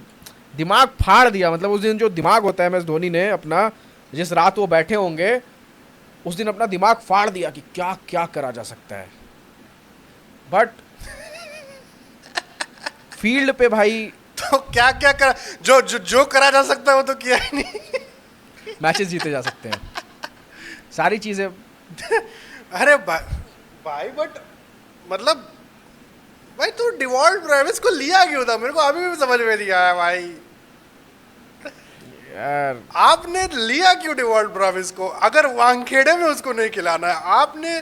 S2: दिमाग फाड़ दिया। मतलब उस दिन जो दिमाग होता है एमएस धोनी ने अपना, जिस रात वो बैठे होंगे उस दिन अपना दिमाग फाड़ दिया कि क्या क्या करा जा सकता है, बट फील्ड पे भाई
S1: तो क्या क्या करा, जो करा जा सकता है वो तो किया ही नहीं।
S2: मैचेस जीते जा सकते हैं, सारी चीजें।
S1: अरे भाई बट मतलब भाई तू डिवॉल्ट ब्रेविस को लिया क्यों था, मेरे को अभी भी समझ में नहीं आया भाई।
S2: यार
S1: आपने लिया क्यों डिवॉल्ट ब्रेविस को, अगर वानखेड़े में उसको नहीं खिलाना है, आपने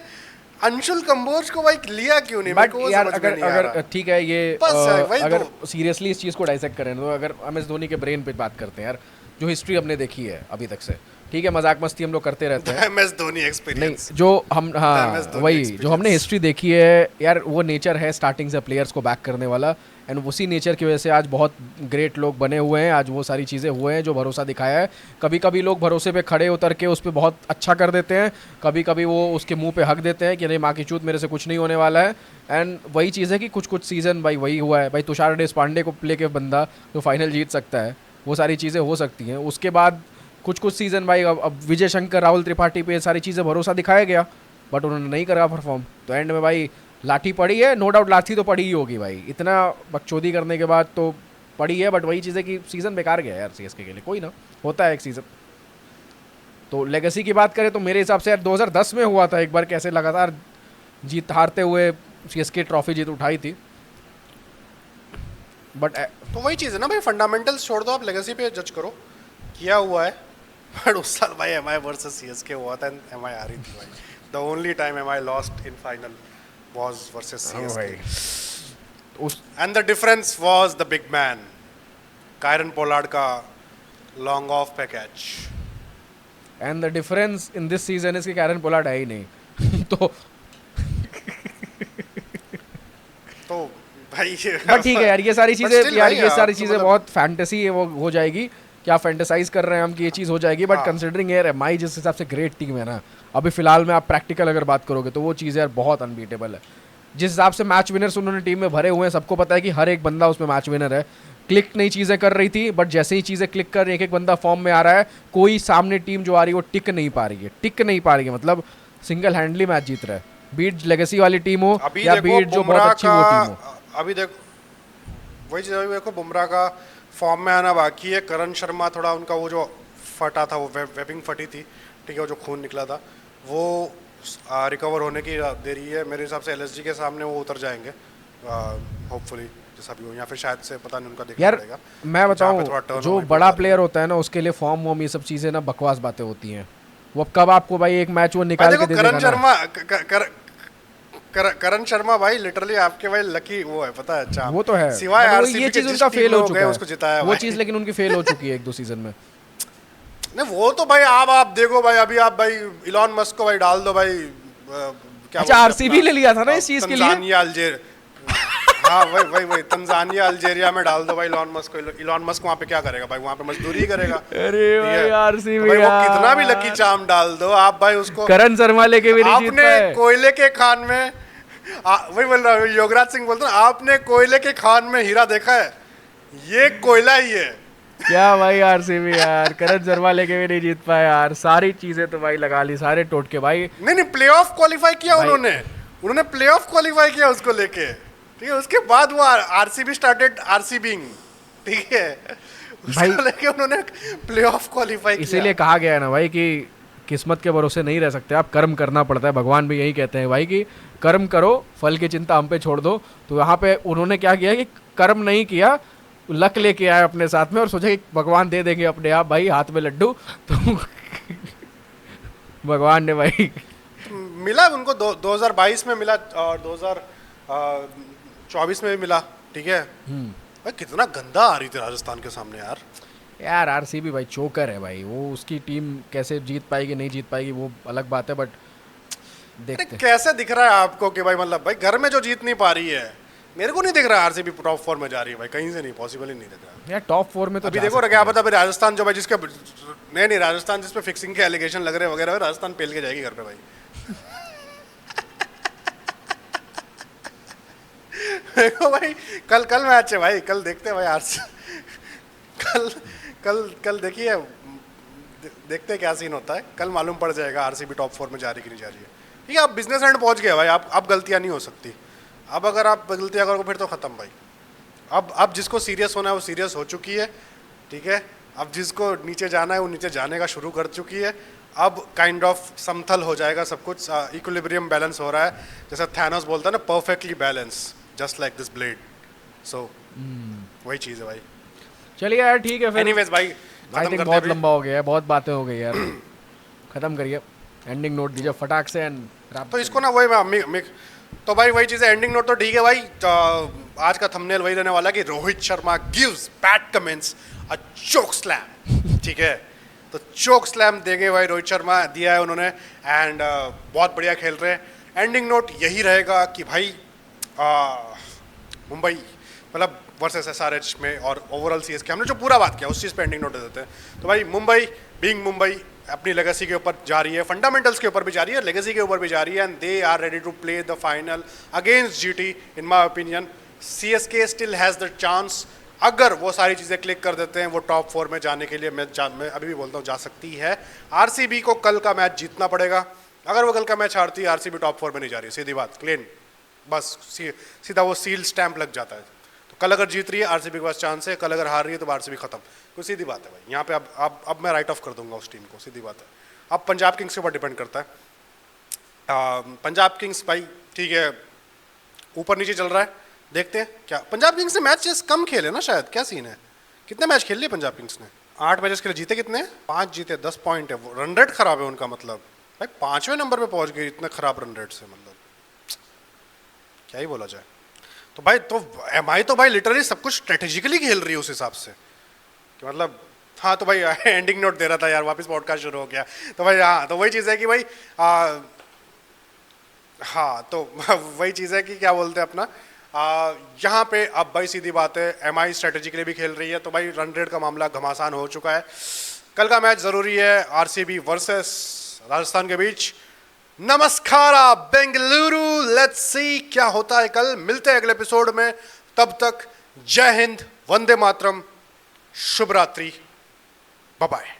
S1: अंशुल कंबोज को भाई लिया क्यों नहीं, मेरे
S2: बट
S1: को वो
S2: यार
S1: समझ में नहीं आ
S2: अगर
S1: रहा।
S2: ठीक है ये
S1: बस वही
S2: अगर
S1: तो।
S2: सीरियसली इस चीज़ को डाइसेक्ट करें तो अगर हम इस धोनी के ब्रेन पे बात करते हैं यार, जो हिस्ट्री हमने देखी है अभी तक से, ठीक है मजाक मस्ती हम लोग करते रहते हैं,
S1: एमएस धोनी
S2: नहीं
S1: एक्सपीरियंस,
S2: जो हम हाँ
S1: MS धोनी
S2: वही
S1: experience।
S2: जो हमने हिस्ट्री देखी है यार, वो नेचर है स्टार्टिंग से प्लेयर्स को बैक करने वाला, एंड उसी नेचर की वजह से आज बहुत ग्रेट लोग बने हुए हैं, आज वो सारी चीज़ें हुए हैं जो भरोसा दिखाया है। कभी कभी लोग भरोसे पे खड़े उतर के उस पर बहुत अच्छा कर देते हैं, कभी कभी वो उसके मुंह पे हक देते हैं कि नहीं माँ की चूत मेरे से कुछ नहीं होने वाला है, एंड वही चीज़ है कि कुछ कुछ सीज़न भाई वही हुआ है भाई, तुषार देशपांडे को लेके बंदा जो फाइनल जीत सकता है, वो सारी चीज़ें हो सकती हैं। उसके बाद कुछ सीज़न भाई अब विजय शंकर राहुल त्रिपाठी पे सारी चीज़ें भरोसा दिखाया गया, बट उन्होंने नहीं करा परफॉर्म, तो एंड में भाई लाठी पड़ी है, नो डाउट लाठी तो पड़ी ही होगी भाई, इतना बकचोदी करने के बाद तो पड़ी है, बट वही चीज़ है कि सीज़न बेकार गया यार सीएसके के लिए। कोई ना, होता है एक सीज़न। तो लेगेसी की बात करें तो मेरे हिसाब से यार 2010 में हुआ था एक बार, कैसे लगातार जीत हारते हुए सीएसके ट्रॉफी जीत उठाई थी। बट
S1: तो वही चीज़ है ना भाई, फंडामेंटल्स छोड़ दो, आप लेगेसी पे जज करो किया हुआ है। बट उस साल भाई एमआई वर्सेस सीएसके हुआ था, एमआई हारी थी भाई। The only time MI lost in final was versus CSK,
S2: उस
S1: and the difference was the big man Kieron Pollard का लॉन्ग ऑफ पे catch.
S2: And the difference in this season is कि Kieron Pollard है ही नहीं। तो
S1: तो भाई
S2: बट ठीक है यार, ये सारी
S1: But
S2: चीजें
S1: still
S2: यार
S1: भाई,
S2: ये सारी
S1: आप तो
S2: चीजें
S1: मतलब-
S2: बहुत फैंटेसी है, वो हो जाएगी क्या फैंटेसाइज कर रहे हैं हम कि ये चीज़ हो जाएगी। बट
S1: हाँ।
S2: कंसिडरिंग यार एमआई जिस हिसाब से ग्रेट टीम है ना अभी फिलहाल में, आप प्रैक्टिकल अगर बात करोगे तो वो चीज़ यार बहुत अनबीटेबल है। जिस हिसाब से मैच विनर्स उन्होंने टीम में भरे हुए हैं, सबको पता है कि हर एक बंदा उसमें मैच विनर है। क्लिक नई चीज़ें कर रही थी, बट जैसे ही चीज़ें क्लिक कर एक एक बंदा फॉर्म में आ रहा है, कोई सामने टीम जो आ रही है वो टिक नहीं पा रही है, मतलब सिंगल हैंडली मैच जीत रहा है। बीट लेगेसी वाली टीम हो
S1: अभी
S2: या
S1: देखो
S2: बीट जो बहुत
S1: बुमराह
S2: अच्छी वो टीम हो।
S1: का, अभी देखो वही चीज़, अभी देखो बुमराह का फॉर्म में आना बाकी है। करण शर्मा थोड़ा उनका वो जो फटा था, वो वेबिंग फटी थी, ठीक है, वो जो खून निकला था वो रिकवर होने की देरी है। मेरे हिसाब से एलएसजी के सामने वो उतर जाएंगे होपफुली, जैसा भी हो, या फिर शायद से पता नहीं, उनका देखना
S2: यार
S1: पड़ेगा।
S2: मैं
S1: जहाँ पे थोड़ा
S2: बताऊं,
S1: turnover
S2: जो
S1: भी
S2: बड़ा
S1: बढ़
S2: प्लेयर होता है ना उसके लिए फॉर्म वॉर्म ये सब चीज़ें ना बकवास बातें होती हैं। वो अब कब आपको भाई एक मैच वो
S1: भाई
S2: निकाल
S1: देखो
S2: के दे
S1: करण
S2: देगा ना।
S1: शर्मा करण शर्मा भाई लिटरली आपके भाई लकी वो है, पता है चाम।
S2: वो तो है,
S1: सिवाय
S2: but वो
S1: आरसीबी
S2: ये
S1: के
S2: चीज़
S1: जिस
S2: उनका
S1: टीम
S2: फेल
S1: में
S2: हो
S1: वो
S2: चुका
S1: गए
S2: है,
S1: उसको जिताया
S2: वो
S1: भाई।
S2: चीज़ लेकिन उनकी फेल हो चुकी है एक दो सीजन में।
S1: नहीं वो तो भाई आप देखो भाई, अभी आप भाई इलॉन मस्क को भाई डाल दो भाई, क्या
S2: अच्छा,
S1: बोलते हैं
S2: आरसीबी
S1: अपना,
S2: ले लिया था ना इस चीज़ के लिए।
S1: तंजानिया अल्जेर हाँ वही तंजानिया अल्जेरिया में डाल दो भाई इलॉन मस्क को। इलॉन मस्क वहाँ पे क्या करेगा भाई, वहाँ पे मजदूरी ही करेगा।
S2: अरे
S1: ठीक है?
S2: भाई
S1: तो
S2: आरसीबी
S1: भाई वो
S2: यार,
S1: कितना भी लकी चार्म डाल दो आप भाई उसको,
S2: करण शर्मा लेके भी नहीं जीत
S1: आपने
S2: पाए।
S1: कोयले के खान में वही बोल रहा हूँ, योगराज सिंह बोलते हैं आपने कोयले के खान में हीरा देखा है, ये कोयला ही है।
S2: क्या भाई आरसीबी यार, करण शर्मा लेके भी नहीं जीत पाए यार। सारी चीजें तो भाई लगा ली, सारे टोटके भाई।
S1: नहीं प्लेऑफ क्वालिफाई किया
S2: भाई-
S1: उन्होंने प्लेऑफ क्वालिफाई किया उसको लेके, ठीक है। उसके बाद वो आरसीबी स्टार्टेड आरसीबीइंग, ठीक है,
S2: भाई
S1: उसको लेके उन्होंने प्लेऑफ क्वालिफाई किया।
S2: इसीलिए कहा गया है ना भाई कि किस्मत के भरोसे नहीं रह सकते आप, कर्म करना पड़ता है। भगवान भी यही कहते हैं भाई कि कर्म करो, फल की चिंता हम पे छोड़ दो। तो यहाँ पे उन्होंने क्या किया कि कर्म नहीं किया, लक लेके आए अपने साथ में और सोचा कि भगवान दे देंगे अपने आप भाई, हाथ में लड्डू। तो भगवान ने भाई
S1: मिला उनको 2022 में मिला और 2024 में भी मिला, ठीक है। भाई कितना गंदा आ रही थी राजस्थान के सामने यार।
S2: यार आरसीबी भाई चोकर है भाई, वो उसकी टीम कैसे जीत पाएगी नहीं जीत पाएगी वो अलग बात है, बट
S1: अरे
S2: देखते हैं।
S1: कैसे दिख रहा है आपको कि भाई मतलब भाई घर में जो जीत नहीं पा रही है, मेरे को नहीं दिख रहा आरसीबी टॉप 4 में जा रही है भाई, कहीं से नहीं, पॉसिबल ही नहीं दिख रहा।
S2: यार टॉप 4 में तो
S1: अभी
S2: जा
S1: देखो
S2: सकते
S1: क्या
S2: हैं।
S1: पता, अभी राजस्थान जो भाई जिसके नहीं राजस्थान जिसपे फिक्सिंग के एलिगेशन लग रहे हैं वगैरह, राजस्थान पेल के जाएगी घर पे भाई। देखो भाई कल मैच है भाई, कल देखते हैं भाई कल कल कल देखिए, देखते हैं क्या सीन होता है, कल मालूम पड़ जाएगा आरसीबी टॉप 4 में जा रही कि नहीं जा रही है। ठीक है, आप बिजनेस एंड पहुंच गए भाई, आप गलतियां नहीं हो सकती। अब अगर आप गलतियां करोगे फिर तो खत्म भाई। अब जिसको सीरियस होना है वो सीरियस हो चुकी है, ठीक है। अब जिसको नीचे जाना है वो नीचे जाने का शुरू कर चुकी है। अब काइंड ऑफ समतल हो जाएगा सब कुछ, इक्विलिब्रियम बैलेंस हो रहा है, जैसा थैनोस बोलता है ना, perfectly balance just like this blade. So वही चीज़ है भाई।
S2: चलिए यार ठीक है फिर,
S1: एनीवेज भाई
S2: आई थिंक बहुत लंबा हो गया है, बहुत बातें हो गई यार। खत्म करिए, एंडिंग नोट दीजिए फटाक से एंड
S1: तो इसको ना वही तो भाई वही चीज़ है, एंडिंग नोट तो ठीक है भाई। आज का थंबनेल वही रहने वाला है कि Rohit Sharma gives bad comments a choke slam, ठीक है। तो चोक स्लैम देंगे भाई रोहित शर्मा, दिया है उन्होंने, एंड बहुत बढ़िया खेल रहे हैं। एंडिंग नोट यही रहेगा कि भाई मुंबई मतलब वर्सेस एसआरएच में और ओवरऑल सीएसके, हमने जो पूरा बात किया उस चीज़ पे एंडिंग नोट दे देते हैं। तो भाई मुंबई बीइंग मुंबई अपनी लेगेसी के ऊपर जा रही है, फंडामेंटल्स के ऊपर भी जा रही है, लेगेसी के ऊपर भी जा रही है, and they are ready to play the final against GT. In my opinion CSK still has the chance, अगर वो सारी चीज़ें क्लिक कर देते हैं वो टॉप 4 में जाने के लिए मैं अभी भी बोलता हूँ जा सकती है। आरसीबी को कल का मैच जीतना पड़ेगा, अगर वो कल का मैच हारती है आरसीबी टॉप 4 में नहीं जा रही, सीधी बात, क्लीन, बस सीधा वो सील स्टैंप लग जाता है। तो कल अगर जीत रही है आरसीबी के पास चांस है, कल अगर हार रही है तो आरसीबी खत्म। कोई सीधी बात है भाई, यहाँ पे अब मैं राइट ऑफ कर दूंगा उस टीम को, सीधी बात है। अब पंजाब किंग्स के ऊपर डिपेंड करता है। पंजाब किंग्स भाई ठीक है, ऊपर नीचे चल रहा है, देखते हैं क्या। पंजाब किंग्स ने मैचेस कम खेले ना शायद, क्या सीन है? कितने मैच खेल लिए पंजाब किंग्स ने? 8 मैचेस के लिए जीते कितने? 5 जीते, 10 पॉइंट है। रन रेट खराब है उनका, मतलब भाई 5वें नंबर पे पहुंच गए इतने खराब रन रेट से, मतलब क्या ही बोला जाए। तो भाई तो एमआई तो भाई लिटरली सब कुछ स्ट्रेटेजिकली खेल रही है उस हिसाब से कि मतलब, हाँ तो भाई एंडिंग नोट दे रहा था यार, वापस पॉडकास्ट शुरू हो गया। तो भाई हाँ, तो वही चीज़ है कि भाई हाँ तो वही चीज़ है कि क्या बोलते हैं अपना, यहाँ पे अब भाई सीधी बात है, एमआई स्ट्रेटेजी के लिए भी खेल रही है, तो भाई रन रेट का मामला घमासान हो चुका है। कल का मैच जरूरी है, आरसीबी वर्सेस राजस्थान के बीच। नमस्कारा बेंगलुरु, लेट्स सी क्या होता है कल। मिलते हैं अगले एपिसोड में, तब तक जय हिंद, वंदे मातरम, शुभ रात्रि, बाय बाय।